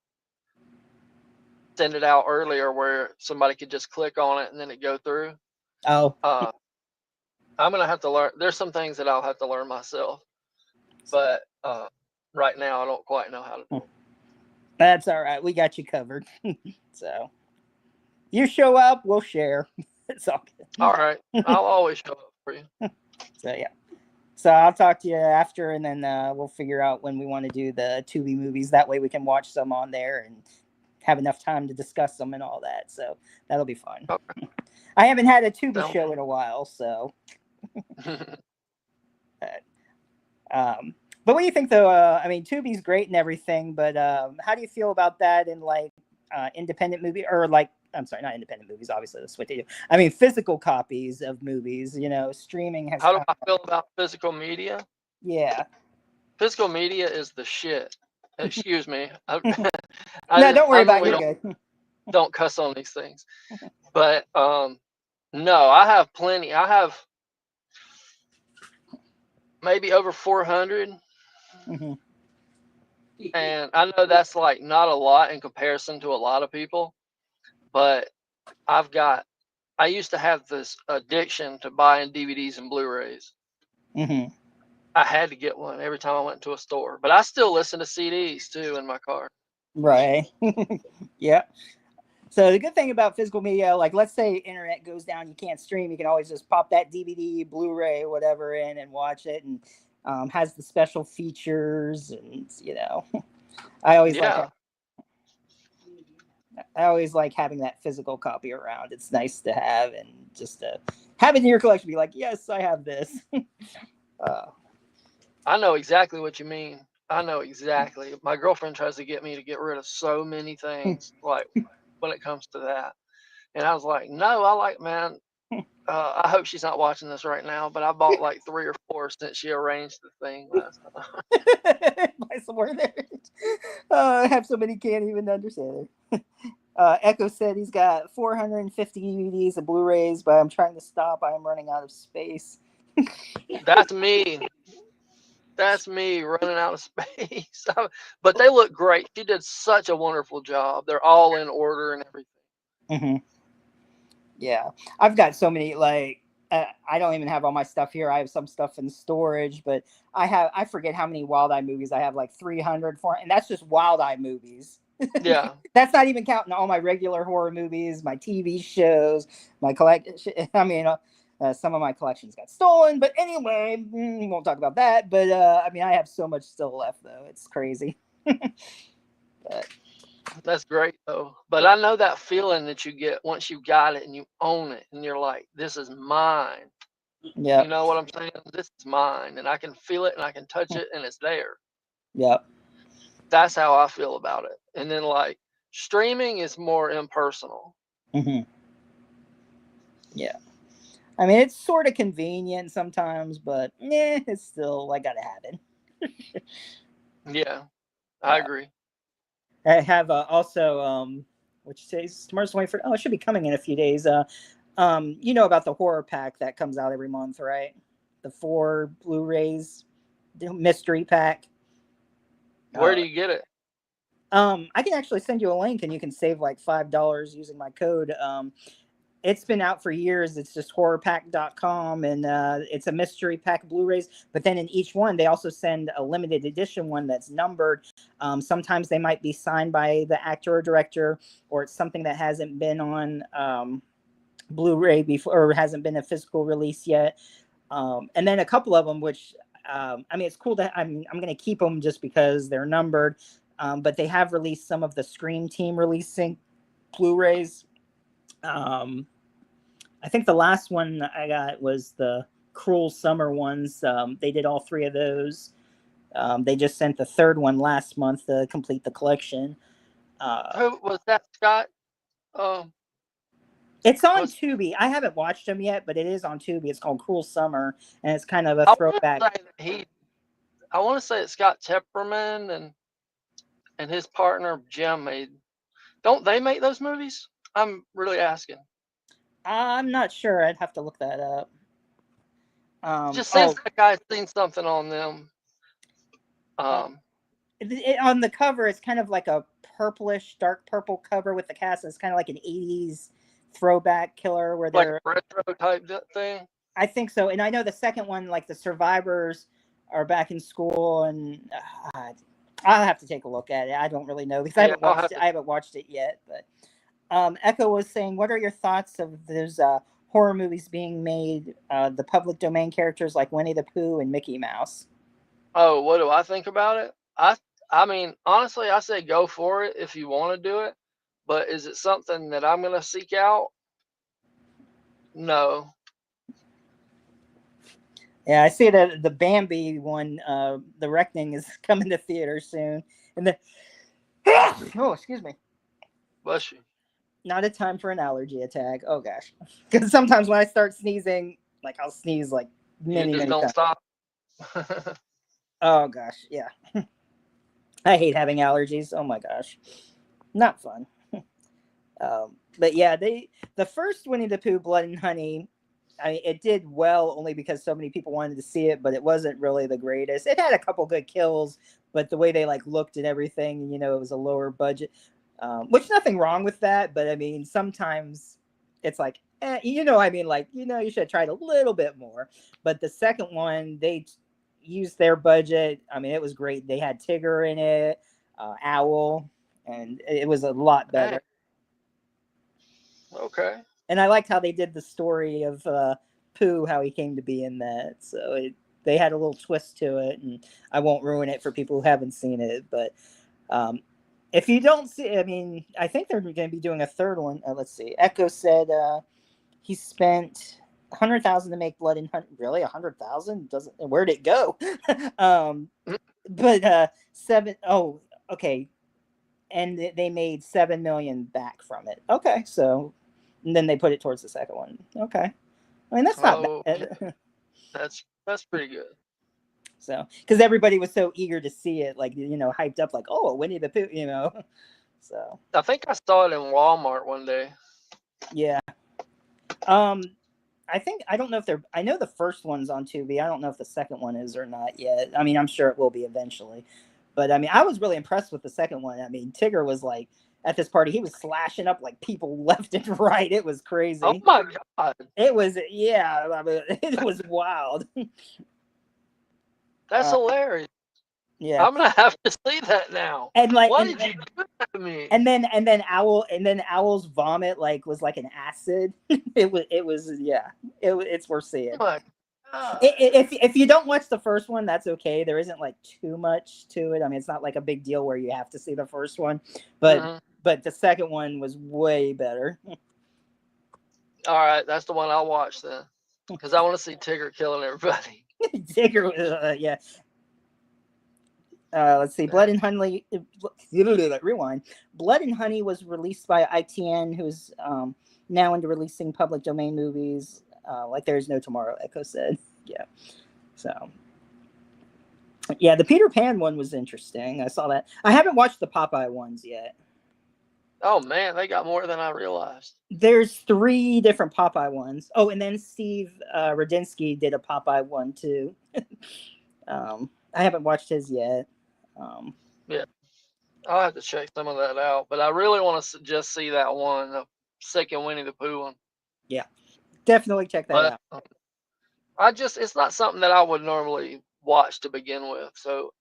send it out earlier where somebody could just click on it and then it go through. oh, Uh, I'm gonna have to learn. There's some things that I'll have to learn myself, so, but right now I don't quite know how to do it. that's all right. We got you covered. So, you show up, we'll share. It's all All good. right, I'll always show up for you. So yeah. So I'll talk to you after, and then we'll figure out when we want to do the Tubi movies. That way we can watch some on there and have enough time to discuss them and all that. So that'll be fun. Oh, I haven't had a Tubi so- show in a while, so. Um, but what do you think, though? I mean, Tubi's great and everything, but how do you feel about that in like independent movie or like? I'm sorry, not independent movies. Obviously, that's what they do. I mean, physical copies of movies. You know, streaming has. How do I feel about physical media? Yeah. Physical media is the shit. Excuse me. No, don't worry I about it. normally You're good. don't cuss on these things, but no, I have plenty. I have maybe over 400, Mm-hmm. and I know that's like not a lot in comparison to a lot of people, but I used to have this addiction to buying DVDs and Blu-rays. Mm-hmm. I had to get one every time I went to a store, but I still listen to CDs too in my car. Right. Yeah. So the good thing about physical media, like let's say internet goes down, you can't stream, you can always just pop that DVD, Blu-ray, whatever in and watch it, and has the special features, and I always like Yeah, I always like having that physical copy around. It's nice to have and just to have it in your collection. Be like, yes, I have this. uh, I know exactly what you mean. I know exactly. My girlfriend tries to get me to get rid of so many things, like when it comes to that. And I was like, no, I like, man, I hope she's not watching this right now, but I bought like 3 or 4 since she arranged the thing last time. buy some more there. I have so many, can't even understand it. Echo said he's got 450 DVDs and Blu-rays, but I'm trying to stop. I'm running out of space. That's me. That's me running out of space. But they look great. She did such a wonderful job. They're all in order and everything. Mm-hmm. Yeah, I've got so many. Like, I don't even have all my stuff here. I have some stuff in storage, but I forget how many Wild Eye movies I have. Like 300, 400, and that's just Wild Eye movies. Yeah. That's not even counting all my regular horror movies, my TV shows, my collection. I mean, some of my collections got stolen, but anyway, we won't talk about that. But I mean, I have so much still left, though. It's crazy. But, That's great though. But I know that feeling that you get once you got it and you own it and you're like, this is mine. yeah, You know what I'm saying? This is mine and I can feel it and I can touch it and it's there. yeah. That's how I feel about it. And then like streaming is more impersonal. Hmm. Yeah. I mean, it's sort of convenient sometimes, but it's still I gotta have it. Yeah, I Uh, agree. I have also which says tomorrow's 24th. Oh, it should be coming in a few days. You know about the horror pack that comes out every month, right? The 4 Blu-rays, the mystery pack. Where Uh, do you get it? I can actually send you a link, and you can save like $5 using my code. It's been out for years. It's just horrorpack.com, and it's a mystery pack of Blu-rays. But then in each one, they also send a limited edition one that's numbered. Sometimes they might be signed by the actor or director, or it's something that hasn't been on Blu-ray before, or hasn't been a physical release yet. And then a couple of them, which I mean, it's cool that I'm going to keep them just because they're numbered. But they have released some of the Scream Team releasing Blu-rays. Um, I think the last one I got was the Cruel Summer ones. They did all 3 of those. They just sent the 3rd one last month to complete the collection. Who was that, Scott? Um, It's on was Tubi. I haven't watched them yet, but it is on Tubi. It's called Cruel Summer, and it's kind of a I want to throwback. say that I want to say it's Scott Tepperman and his partner Jim made. Don't they make those movies? I'm really asking. I'm not sure. I'd have to look that up. It just seems Oh, like I've seen something on them. uh, Um, on the cover, it's kind of like a purplish, dark purple cover with the cast. It's kind of like an '80s throwback killer where like they're. a retro type thing. I think so, and I know the second one, like the survivors are back in school, and I'll have to take a look at it. I don't really know because I Yeah, haven't I'll watched have it. to. I haven't watched it yet. But Echo was saying, what are your thoughts of those horror movies being made? The public domain characters like Winnie the Pooh and Mickey Mouse. Oh, what do I think about it? I mean, honestly, I say go for it if you want to do it. but is it something that I'm gonna seek out? No. Yeah, I see that the Bambi one, The Reckoning, is coming to theater soon. And the oh, excuse me, Bless you. not a time for an allergy attack. Oh gosh, because sometimes when I start sneezing, like I'll sneeze like You many just many don't times. stop. Oh gosh, yeah, I hate having allergies. Oh my gosh, not fun. But yeah, the first Winnie the Pooh, Blood and Honey, it did well only because so many people wanted to see it, but it wasn't really the greatest. It had a couple good kills, but the way they like looked at everything, you know, it was a lower budget, which nothing wrong with that. But I mean, sometimes it's like, you know, I mean, like, you know, you should have tried a little bit more. But the second one, they used their budget. I mean, it was great. They had Tigger in it, Owl, and it was a lot Dang. better. Okay. And I liked how they did the story of Pooh, how he came to be in that. So they had a little twist to it, and I won't ruin it for people who haven't seen it. But um, if you don't see, I mean, I think they're going to be doing a third one. Let's see. Echo said he spent 100,000 to make Blood and Honey. Really, 100,000? Doesn't where'd it go? um, Mm. but seven. Oh, okay. And they made 7 million back from it. Okay, so and then they put it towards the second one. Okay, I mean that's not Oh, bad. that's pretty good. So because everybody was so eager to see it, like you know, hyped up, like oh Winnie the Pooh, you know. So I think I saw it in Walmart one day. yeah, um, I think I don't know if they're. I know the first one's on Tubi. I don't know if the second one is or not yet. I mean, I'm sure it will be eventually. But I mean, I was really impressed with the second one. I mean, Tigger was like at this party, he was slashing up like people left and right. It was Oh crazy. my God, It was yeah, I mean, it was wild. that's Uh, hilarious. yeah, I'm gonna have to see that now. and like Why did you do that to me? and then Owl's vomit like was like an acid. It was yeah. It's worth Oh seeing. my God. If you don't watch the first one, that's okay. There isn't like too much to it. I mean, it's not like a big deal where you have to see the first one, but Mhm. but the second one was way better. All right, that's the one I'll watch then, because I want to see Tigger killing everybody. Tigger, yeah. Let's see. Blood and Honey. Rewind. Blood and Honey was released by ITN, who's now into releasing public domain movies. Like There's No Tomorrow, Echo said. Yeah. So yeah, the Peter Pan one was interesting. I saw that. I haven't watched the Popeye ones yet. Oh man, they got more than I realized. There's 3 different Popeye ones. Oh, and then Steve Radinsky did a Popeye one too. I haven't watched his yet. Um, Yeah, I'll have to check some of that out. But I really want to just see that one, the second Winnie the Pooh one. yeah, definitely check that But out. it's not something that I would normally watch to begin with. So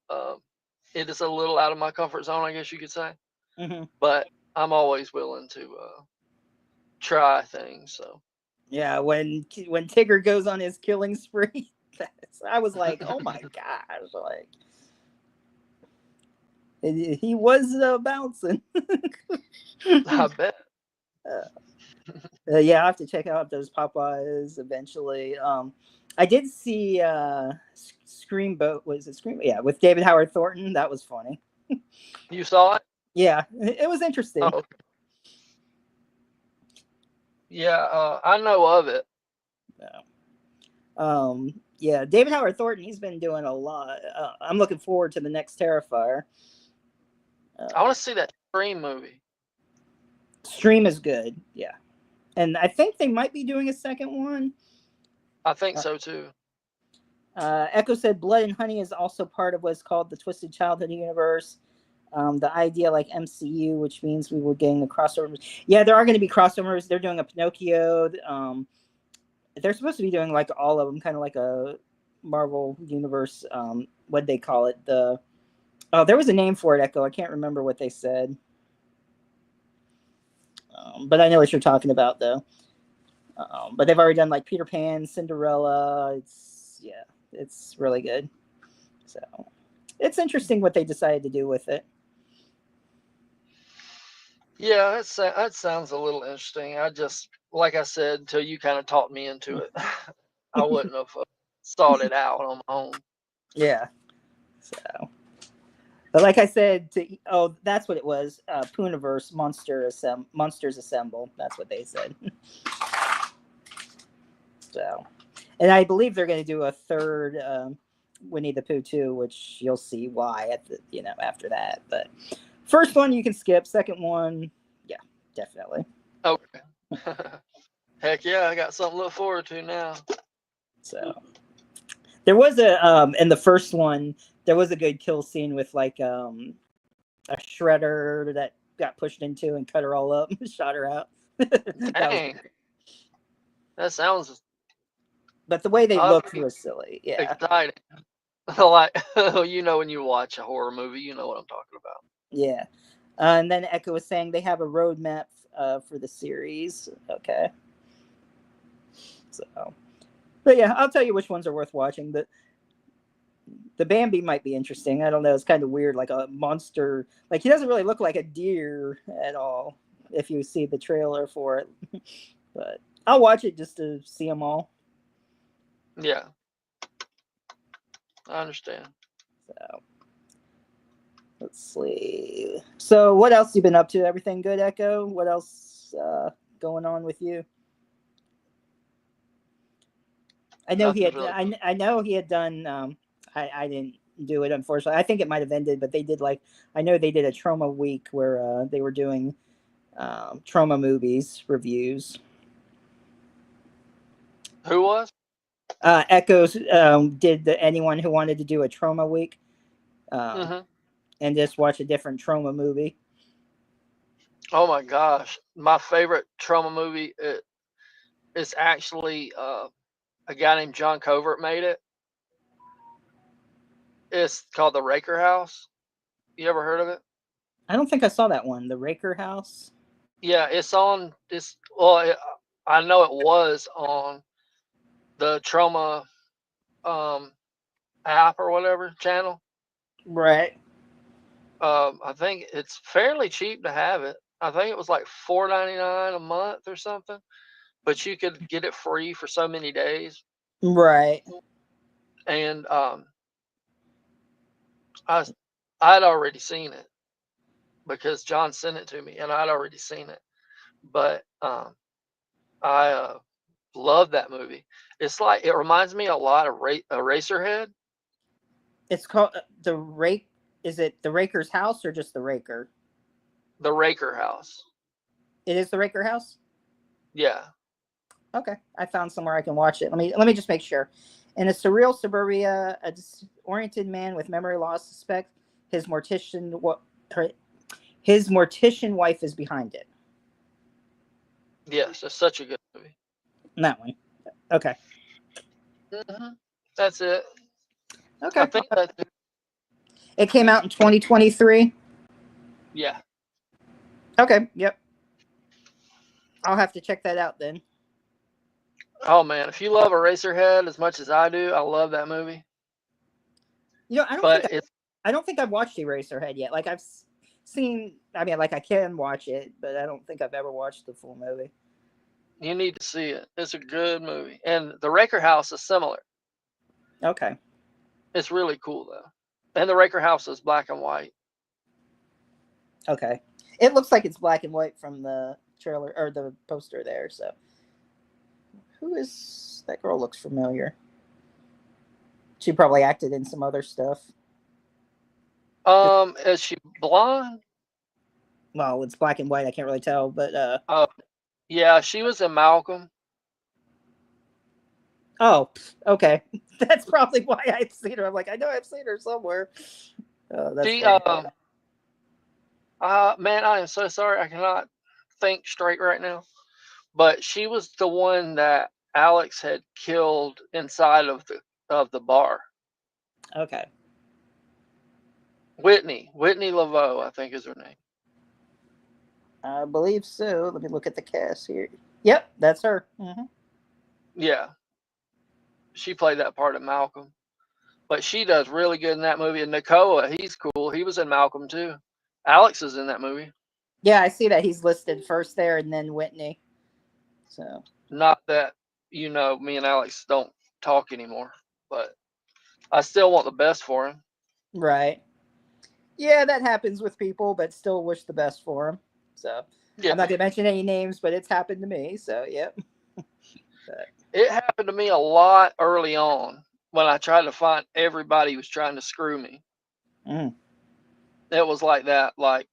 it is a little out of my comfort zone, I guess you could say. Hmm. But I'm always willing to try things. So Yeah, when Tigger goes on his killing spree, I was like, oh my gosh, like he was bouncing. I bet. Yeah, I have to check out those Popeyes eventually. I did see Screamboat. Was it Scream? Yeah, with David Howard Thornton. That was funny. You saw it? Yeah, it was interesting. Oh, yeah. I know of it. Yeah. Yeah, David Howard Thornton. He's been doing a lot. I'm looking forward to the next Terrifier. I want to see that Scream movie. Stream is good. Yeah, and I think they might be doing a second one. I think so too. Echo said Blood and Honey is also part of what's called the Twisted Childhood universe. The idea like MCU, which means we were getting the crossovers. Yeah, there are going to be crossovers. They're doing a Pinocchio. They're supposed to be doing like all of them, kind of like a Marvel universe. What they call it? There was a name for it, Echo. I can't remember what they said. But I know what you're talking about, though. But they've already done like Peter Pan, Cinderella. It's really good. So it's interesting what they decided to do with it. Yeah, that sounds a little interesting. I just, like I said, until you kind of talked me into it, I wouldn't have sought it out on my own. Yeah. So, but like I said, that's what it was. Pooniverse Monsters Assemble. That's what they said. So, and I believe they're going to do a third Winnie the Pooh 2, which you'll see why at the after that. But first one you can skip. Second one, yeah, definitely. Okay. Heck yeah, I got something to look forward to now. So there was in the first one there was a good kill scene with like a shredder that got pushed into and cut her all up, shot her out. That was Dang, that sounds but the way they looked oddly was silly. Yeah. exciting. Like, when you watch a horror movie, you know what I'm talking about. Yeah. And then Echo was saying they have a roadmap for the series. Okay. So, but yeah, I'll tell you which ones are worth watching. The Bambi might be interesting. I don't know. It's kind of weird, like a monster. Like he doesn't really look like a deer at all if you see the trailer for it. But I'll watch it just to see them all. Yeah, I understand. So let's see. So what else you been up to? Everything good, Echo? What else going on with you? I know he Nothing's had. really. I know he had done. I didn't do it, unfortunately. I think it might have ended, but they did like. I know they did a trauma week where they were doing trauma movies reviews. Who was? Echoes did anyone who wanted to do a trauma week um, Mm-hmm. and just watch a different trauma movie. Oh my gosh, my favorite trauma movie is actually a guy named John Covert made it. It's called The Raker House. You ever heard of it? I don't think I saw that one. The Raker House. Yeah, it's on. I know it was on the Trauma um, app or whatever channel. Right. I think it's fairly cheap to have it. I think it was like $4.99 a month or something, but you could get it free for so many days. Right. And I I'd already seen it because John sent it to me, and I'd already seen it. But I love that movie. It's like it reminds me a lot of Eraserhead. It's called the Rake. Is it the Raker's House or just the Raker? The Raker House. It is the Raker House. Yeah. Okay, I found somewhere I can watch it. Let me just make sure. In a surreal suburbia, a disoriented man with memory loss suspects his his mortician wife is behind it. Yes, it's such a good movie. That one. Okay. Hmm. That's it. I Okay. think that's it. It came out in 2023. Yeah. Okay. Yep. I'll have to check that out then. Oh man, if you love Eraserhead as much as I do, I love that movie. You know, But it's I don't think I've watched Eraserhead yet. Like I've seen. I mean, like I can watch it, but I don't think I've ever watched the full movie. you need to see it. It's a good movie, and The Raker House is similar. Okay. It's really cool though, and The Raker House is black and white. Okay. It looks like it's black and white from the trailer or the poster there. So, who is that girl? Looks familiar. She probably acted in some other stuff. Just Is she blonde? well, it's black and white. I can't really tell, but Yeah, she was in Malcolm. oh, okay. That's probably why I've seen her. I'm like, I know I've seen her somewhere. Oh, that's She funny. man, I am so sorry. I cannot think straight right now. But she was the one that Alex had killed inside of the bar. Okay. Whitney Laveau, I think is her name. I believe so. Let me look at the cast here. Yep, that's her. Yeah, she played that part of Malcolm. But she does really good in that movie. And Nakoa, he's cool. He was in Malcolm too. Alex is in that movie. Yeah, I see that he's listed first there and then Whitney. So Not that, me and Alex don't talk anymore, but I still want the best for him. right. Yeah, that happens with people, but still wish the best for him. So Yeah. I'm not gonna mention any names, but it's happened to me. So yep. But, It happened to me a lot early on when I tried to find everybody who was trying to screw me. mm, It was like that, like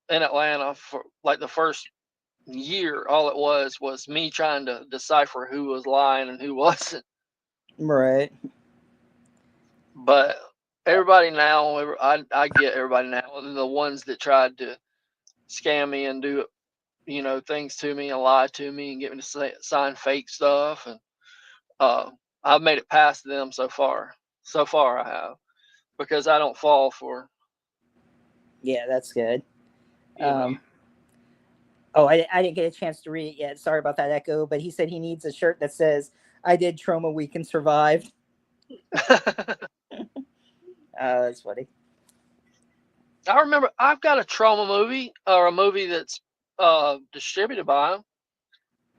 in Atlanta for like the first year. All it was me trying to decipher who was lying and who wasn't. right. But everybody now, I get everybody now. The ones that tried to scam me and do things to me and lie to me and get me to sign fake stuff, and uh, I've made it past them so far. So far, I have, because I don't fall for Yeah, that's good. you know. Um, oh, I didn't get a chance to read it yet. Sorry about that, Echo. But he said he needs a shirt that says "I did trauma week and survived." That's funny. I remember I've got a trauma movie, or a movie that's distributed by him,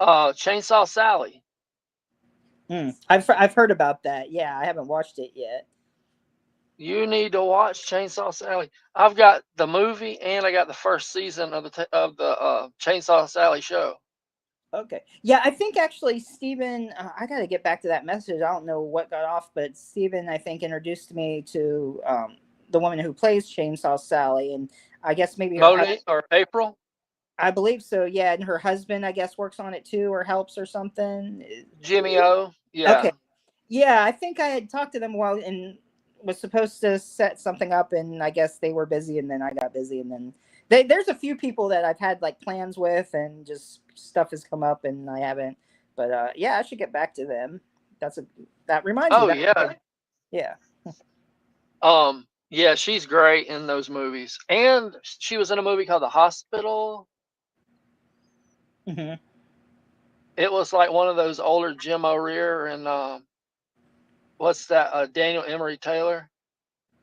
Chainsaw Sally. I've heard about that. Yeah, I haven't watched it yet. You need to watch Chainsaw Sally. I've got the movie and I got the first season of the Chainsaw Sally show. Okay. Yeah, I think actually Steven, I got to get back to that message. I don't know what got off, but Steven, I think, introduced me to the woman who plays Chainsaw Sally. And I guess maybe her husband, Moni or April, I believe so. Yeah. And her husband, I guess, works on it too or helps or something. Jimmy O. Okay. Yeah. Yeah, I think I had talked to them while and was supposed to set something up, and I guess they were busy, and then I got busy, and then there's a few people that I've had like plans with, and just stuff has come up, and I haven't. But yeah, I should get back to them. That reminds me Oh that yeah. yeah. Yeah, she's great in those movies. And she was in a movie called The Hospital. hmm It was like one of those older Jim O'Rear and what's that? Daniel Emery Taylor.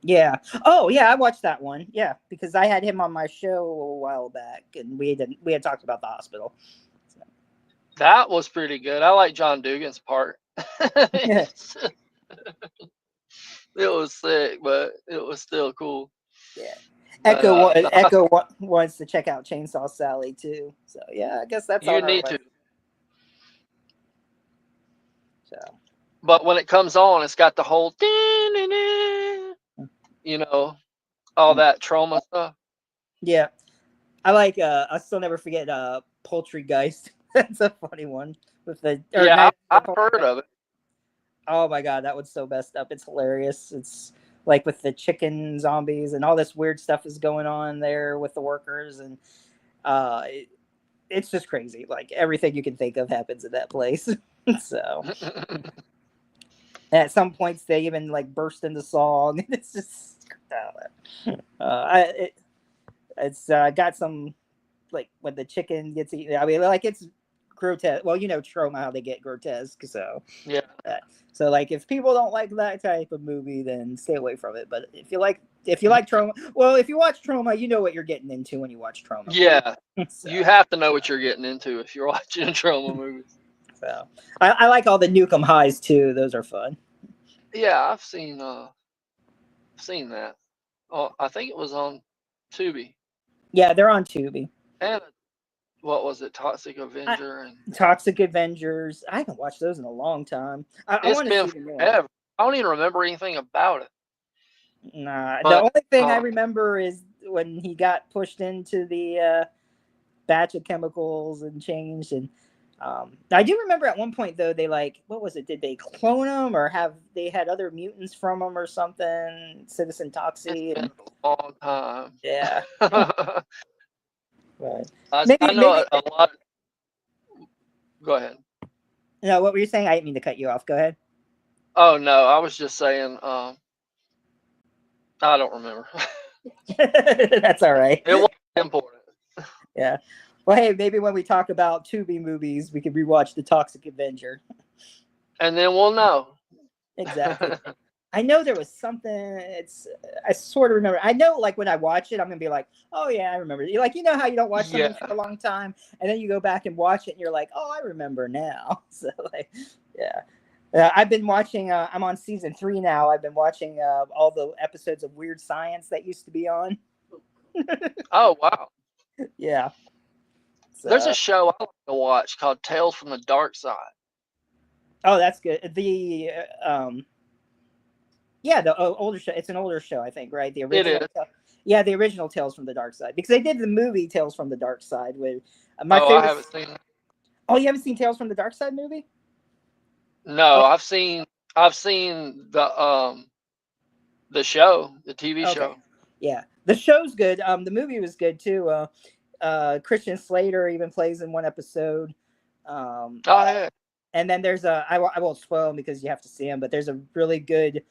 Yeah. Oh yeah, I watched that one. Yeah, because I had him on my show a while back, and we had talked about the hospital. So. That was pretty good. I like John Dugan's part. Yeah. It was sick, but it was still cool. Yeah. But Wants to check out Chainsaw Sally too. So yeah, I guess that's you on our need to. list. So But when it comes on, it's got the whole, all mm. that trauma stuff. yeah, I like. I still never forget. Poultrygeist. That's a funny one with the or Yeah, Night of I've the heard Poultrygeist. of it. Oh my god, that one's so messed up. It's hilarious. It's like with the chicken zombies and all this weird stuff is going on there with the workers and uh, it, it's just crazy. Like everything you can think of happens in that place. So. And at some points, they even like burst into song. It's just, it's got some like when the chicken gets eaten. I mean, like it's grotesque. Well, trauma how they get grotesque. So, Yeah. uh, so like if people don't like that type of movie, then stay away from it. But if you like trauma, well, if you watch trauma, you know what you're getting into when you watch trauma. Yeah. So, You have to know what you're getting into if you're watching a trauma movie. so I like all the Nukem Highs too. Those are fun. Yeah, I've seen that. Oh, I think it was on Tubi. Yeah, they're on Tubi. And what was it? Toxic I, Avenger, and Toxic Avengers. I haven't watched those in a long time. I it's want to been see the new one. forever. I don't even remember anything about it. Nah, the But only thing I remember is when he got pushed into the batch of chemicals and changed. And I do remember at one point though they like what was it? Did they clone him or have they had other mutants from him or something? Citizen it's Toxie been and a long time. yeah. I, But I maybe know maybe a lot. Go ahead. no. What were you saying? I didn't mean to cut you off. Go ahead. Oh no, I was just saying. I don't remember. That's all right. It wasn't important. Yeah. Well, hey, maybe when we talk about Tubi movies, we could rewatch The Toxic Avenger. And then we'll know. Exactly. I know there was something. I sort of remember. I know, like when I watch it, I'm gonna be like, "Oh yeah, I remember." Like you know how you don't watch something for Yeah. a long time, and then you go back and watch it, and you're like, "Oh, I remember now." So like, yeah. I've been watching. I'm on season 3 now. I've been watching all the episodes of Weird Science that used to be on. Oh wow. Yeah. There's a So, show I like to watch called Tales from the Dark Side. oh, that's good. Yeah, the older show. It's an older show, I think, right? The It original. is. Yeah, the original Tales from the Dark Side, because they did the movie Tales from the Dark Side with my Oh, I favorite. haven't seen it. Oh, you haven't seen Tales from the Dark Side movie? No, Oh, I've seen the show, the TV okay. show. Yeah, the show's good. The movie was good too. Christian Slater even plays in one episode. Um, Oh yeah. and then there's I won't spoil him because you have to see him, but there's a really good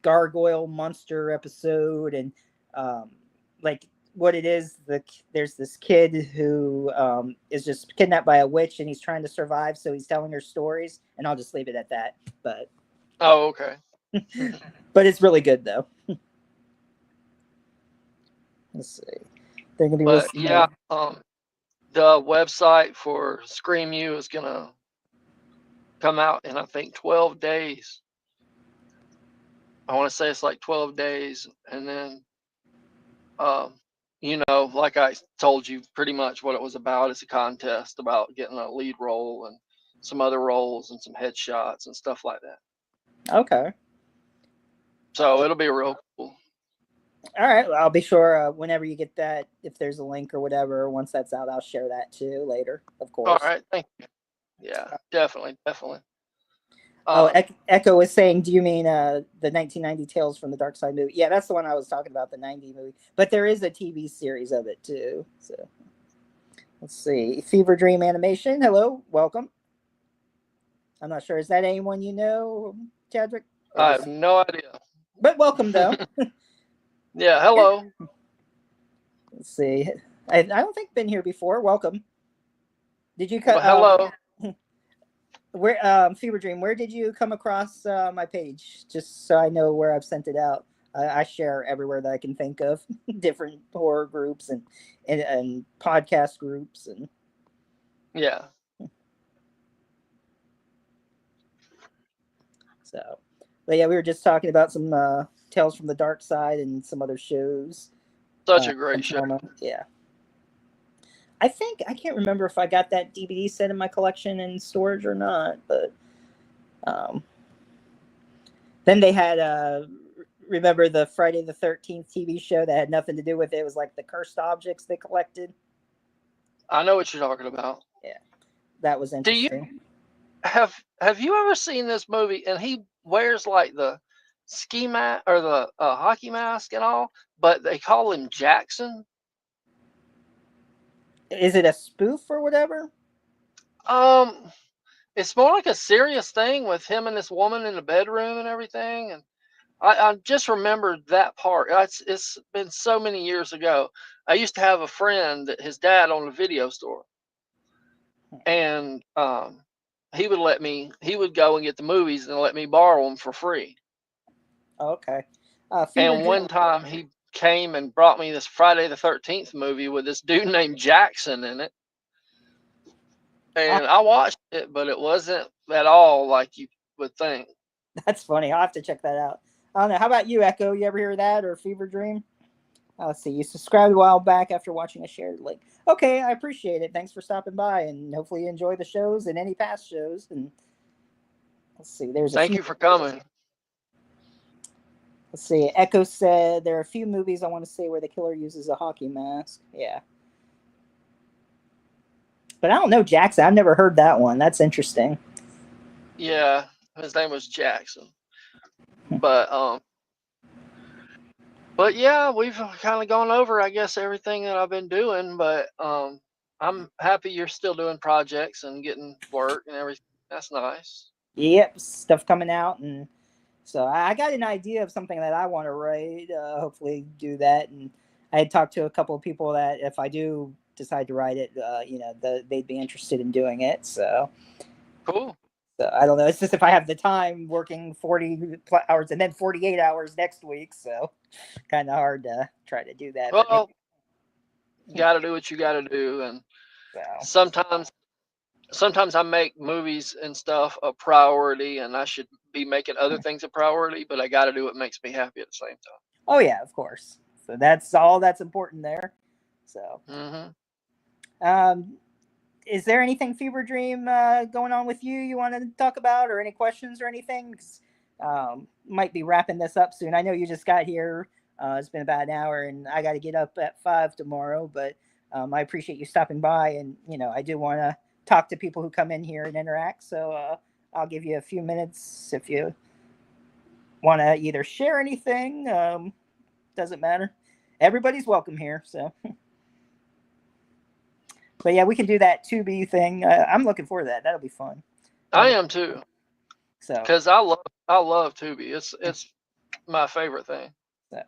gargoyle monster episode, and um, like what it is, there's this kid who is just kidnapped by a witch, and he's trying to survive, so he's telling her stories, and I'll just leave it at that. But Oh, okay. but it's really good though. Let's see. They're gonna be But listening. yeah, the website for Scream U is gonna come out in I think 12 days. I want to say it's like 12 days, and then um, like I told you, pretty much what it was about. It's a contest about getting a lead role and some other roles and some headshots and stuff like that. Okay. So it'll be real cool. All right. Well, I'll be sure whenever you get that, if there's a link or whatever, once that's out, I'll share that too later, of All course. right, thank you. Yeah, definitely, definitely. Oh, Um, Echo was saying, do you mean the 1990 Tales from the Dark Side movie? Yeah, that's the one I was talking about, the 90 movie. But there is a TV series of it too. So let's see. Fever Dream Animation. Hello, welcome. I'm not sure. Is that anyone you know, Chadrick? Or I have just, no idea. but welcome though. Yeah, Yeah. hello. Let's see. I don't think been here before. Welcome. Did you Well, cut? hello. Where Fever Dream? Where did you come across my page? Just so I know where I've sent it out. I share everywhere that I can think of, different horror groups and podcast groups and Yeah, so. But yeah, we were just talking about some Tales from the Dark Side and some other shows. such a great show. Yeah, I think I can't remember if I got that DVD set in my collection in storage or not, but um, then they had remember the Friday the 13th TV show that had nothing to do with it. It was like the cursed objects they collected. I know what you're talking about. Yeah, that was Do you interesting. have you ever seen this movie? And he wears like the ski mask or the hockey mask and all, but they call him Jackson. Is it a spoof or whatever? Um, it's more like a serious thing with him and this woman in the bedroom and everything. And I just remembered that part. It's been so many years ago. I used to have a friend that his dad owned a video store, and he would go and get the movies and let me borrow them for free. Oh, okay. Fever And Dream. one time he came and brought me this Friday the 13th movie with this dude named Jackson in it. Ah, And I watched it, but it wasn't at all like you would think. that's funny. I'll have to check that out. I don't know. How about you, Echo? You ever hear of that or Fever Dream? Let's see. You subscribed a while back after watching a shared link. Okay, I appreciate it. Thanks for stopping by, and hopefully you enjoy the shows and any past shows. And let's see. There's a Thank few. you for coming. Let's see. Echo said there are a few movies I want to say where the killer uses a hockey mask. Yeah, but I don't know Jackson. I've never heard that one. That's interesting. Yeah, his name was Jackson. But but yeah, we've kind of gone over, I guess, everything that I've been doing. But I'm happy you're still doing projects and getting work and everything. That's nice. Yep, stuff coming out, and so I got an idea of something that I want to write. Hopefully, do that. And I had talked to a couple of people that if I do decide to write it, they'd be interested in doing it. So Cool. So I don't know. It's just if I have the time working 40 hours and then 48 hours next week, so kind of hard to try to do that. But maybe Well, you got to do what you got to do, and so. sometimes I make movies and stuff a priority, and I should be making other things a priority, but I got to do what makes me happy at the same Oh yeah, of course. So that's all that's important there. So, time. um, is there anything Fever Dream going on with you want to talk about, or any questions or anything? 'Cause, might be wrapping this up soon. I know you just got here. It's been about an hour, and I got to get up at 5 tomorrow. But I appreciate you stopping by, and I do want to talk to people who come in here and interact. So I'll give you a few minutes if you want to either share anything. Doesn't matter. Everybody's welcome here. So. But yeah, we can do that 2B thing. I'm looking forward to that. That'll be fun. I am too, So, because I love Tubi. It's my favorite thing. so,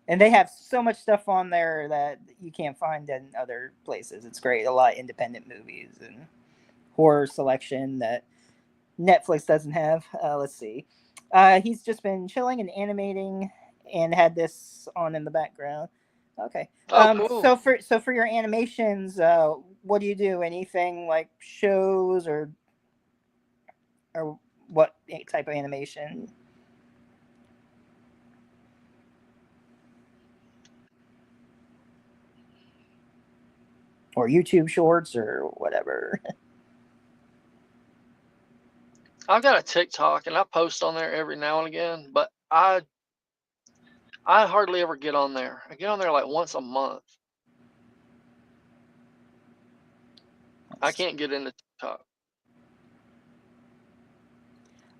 and they have so much stuff on there that you can't find in other places. It's great. A lot of independent movies and horror selection that Netflix doesn't have. Let's see. He's just been chilling and animating, and had this on in the background. Okay. Oh, cool. So for your animations, what do you do? Anything like shows or what type of animation? Or YouTube shorts or whatever. I've got a TikTok and I post on there every now and again, but I hardly ever get on there. I get on there like once a month. I can't get into TikTok.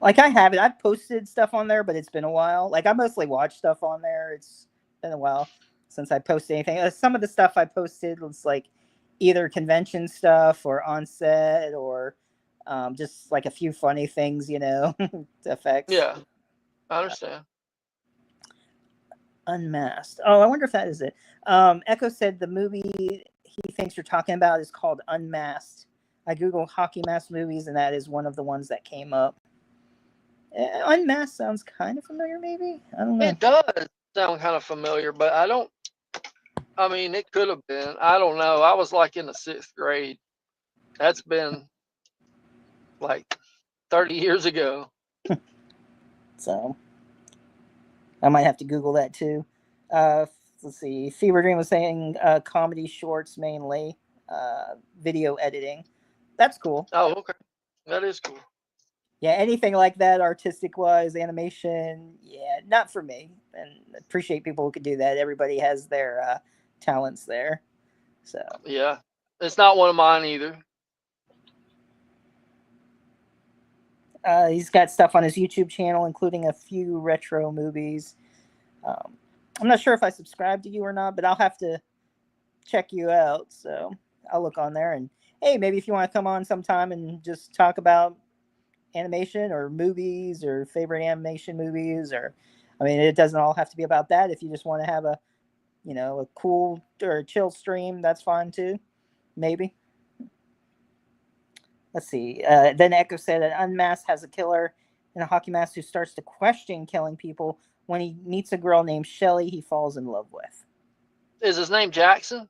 Like I have it. I've posted stuff on there, but it's been a while. Like I mostly watch stuff on there. It's been a while since I posted anything. Some of the stuff I posted was like either convention stuff or on set or just like a few funny things, effects. Yeah, I understand. Unmasked. Oh, I wonder if that is it. Echo said the movie he thinks you're talking about is called Unmasked. I googled hockey mask movies, and that is one of the ones that came up. Unmasked sounds kind of familiar, maybe. I don't know. It does sound kind of familiar, but I don't. I mean, it could have been. I don't know. I was like in the 6th grade. That's been like 30 years ago. So I might have to Google that too. Uh, let's see. Fever Dream was saying comedy shorts mainly, video editing. That's cool. Oh, okay. That is cool. Yeah, anything like that, artistic wise, animation, yeah, not for me. And appreciate people who can do that. Everybody has their talents there. So Yeah. It's not one of mine either. he's got stuff on his YouTube channel, including a few retro movies. Um, I'm not sure if I subscribe to you or not, but I'll have to check you out. So I'll look on there, and hey, maybe if you want to come on sometime and just talk about animation or movies or favorite animation movies, or I mean, it doesn't all have to be about that. If you just want to have a cool or chill stream, that's fine too. Maybe. Let's see. Then Echo said an unmasked has a killer in a hockey mask who starts to question killing people. When he meets a girl named Shelly, he falls in love with. Is his name Jackson?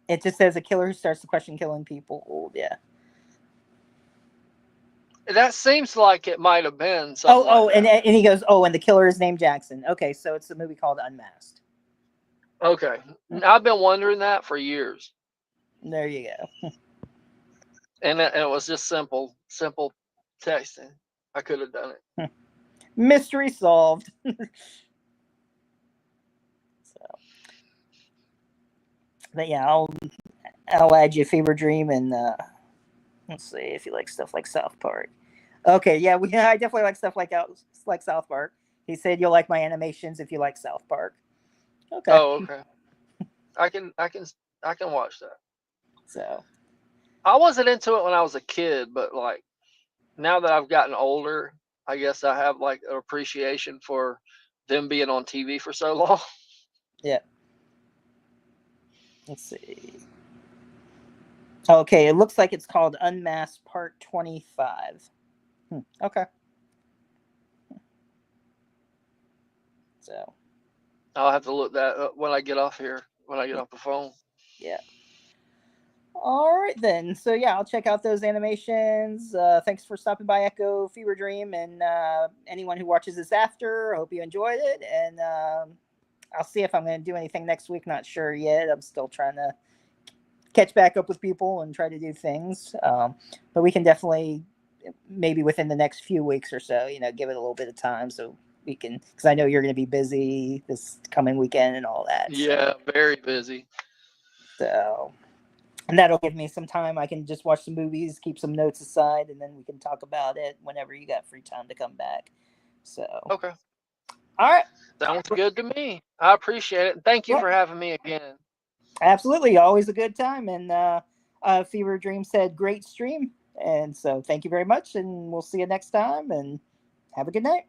It just says a killer who starts to question killing people. Oh, yeah. That seems like it might have been something like And that. he goes, and the killer is named Jackson. Okay, so it's a movie called Unmasked. Okay. I've been wondering that for years. There you go. And it was just simple texting. I could have done it. Mystery solved. So, but yeah, I'll add you Fever Dream, and let's see if you like stuff like South Park. Okay, yeah, I definitely like stuff like South Park. He said you'll like my animations if you like South Park. Okay. Oh, okay. I can watch that. So I wasn't into it when I was a kid, but like now that I've gotten older, I guess I have like an appreciation for them being on TV for so long. yeah. Let's see. Okay, it looks like it's called Unmasked Part 25. Okay. So. I'll have to look that up when I get off here, when I get off the phone. Yeah. All right then. So yeah, I'll check out those animations. Thanks for stopping by Echo Fever Dream, and anyone who watches this after, I hope you enjoyed it. And I'll see if I'm going to do anything next week. Not sure yet. I'm still trying to catch back up with people and try to do things. But we can definitely, maybe within the next few weeks or so, give it a little bit of time so we can, because I know you're going to be busy this coming weekend and all that. Yeah, very busy. So, and that'll give me some time. I can just watch some movies, keep some notes aside, and then we can talk about it whenever you got free time to come back. So, Okay. all right. Sounds good to me. I appreciate it. Thank you Well, for having me again. absolutely. Always a good time. And Fever Dream said, great stream. And so thank you very much. And we'll see you next time. And have a good night.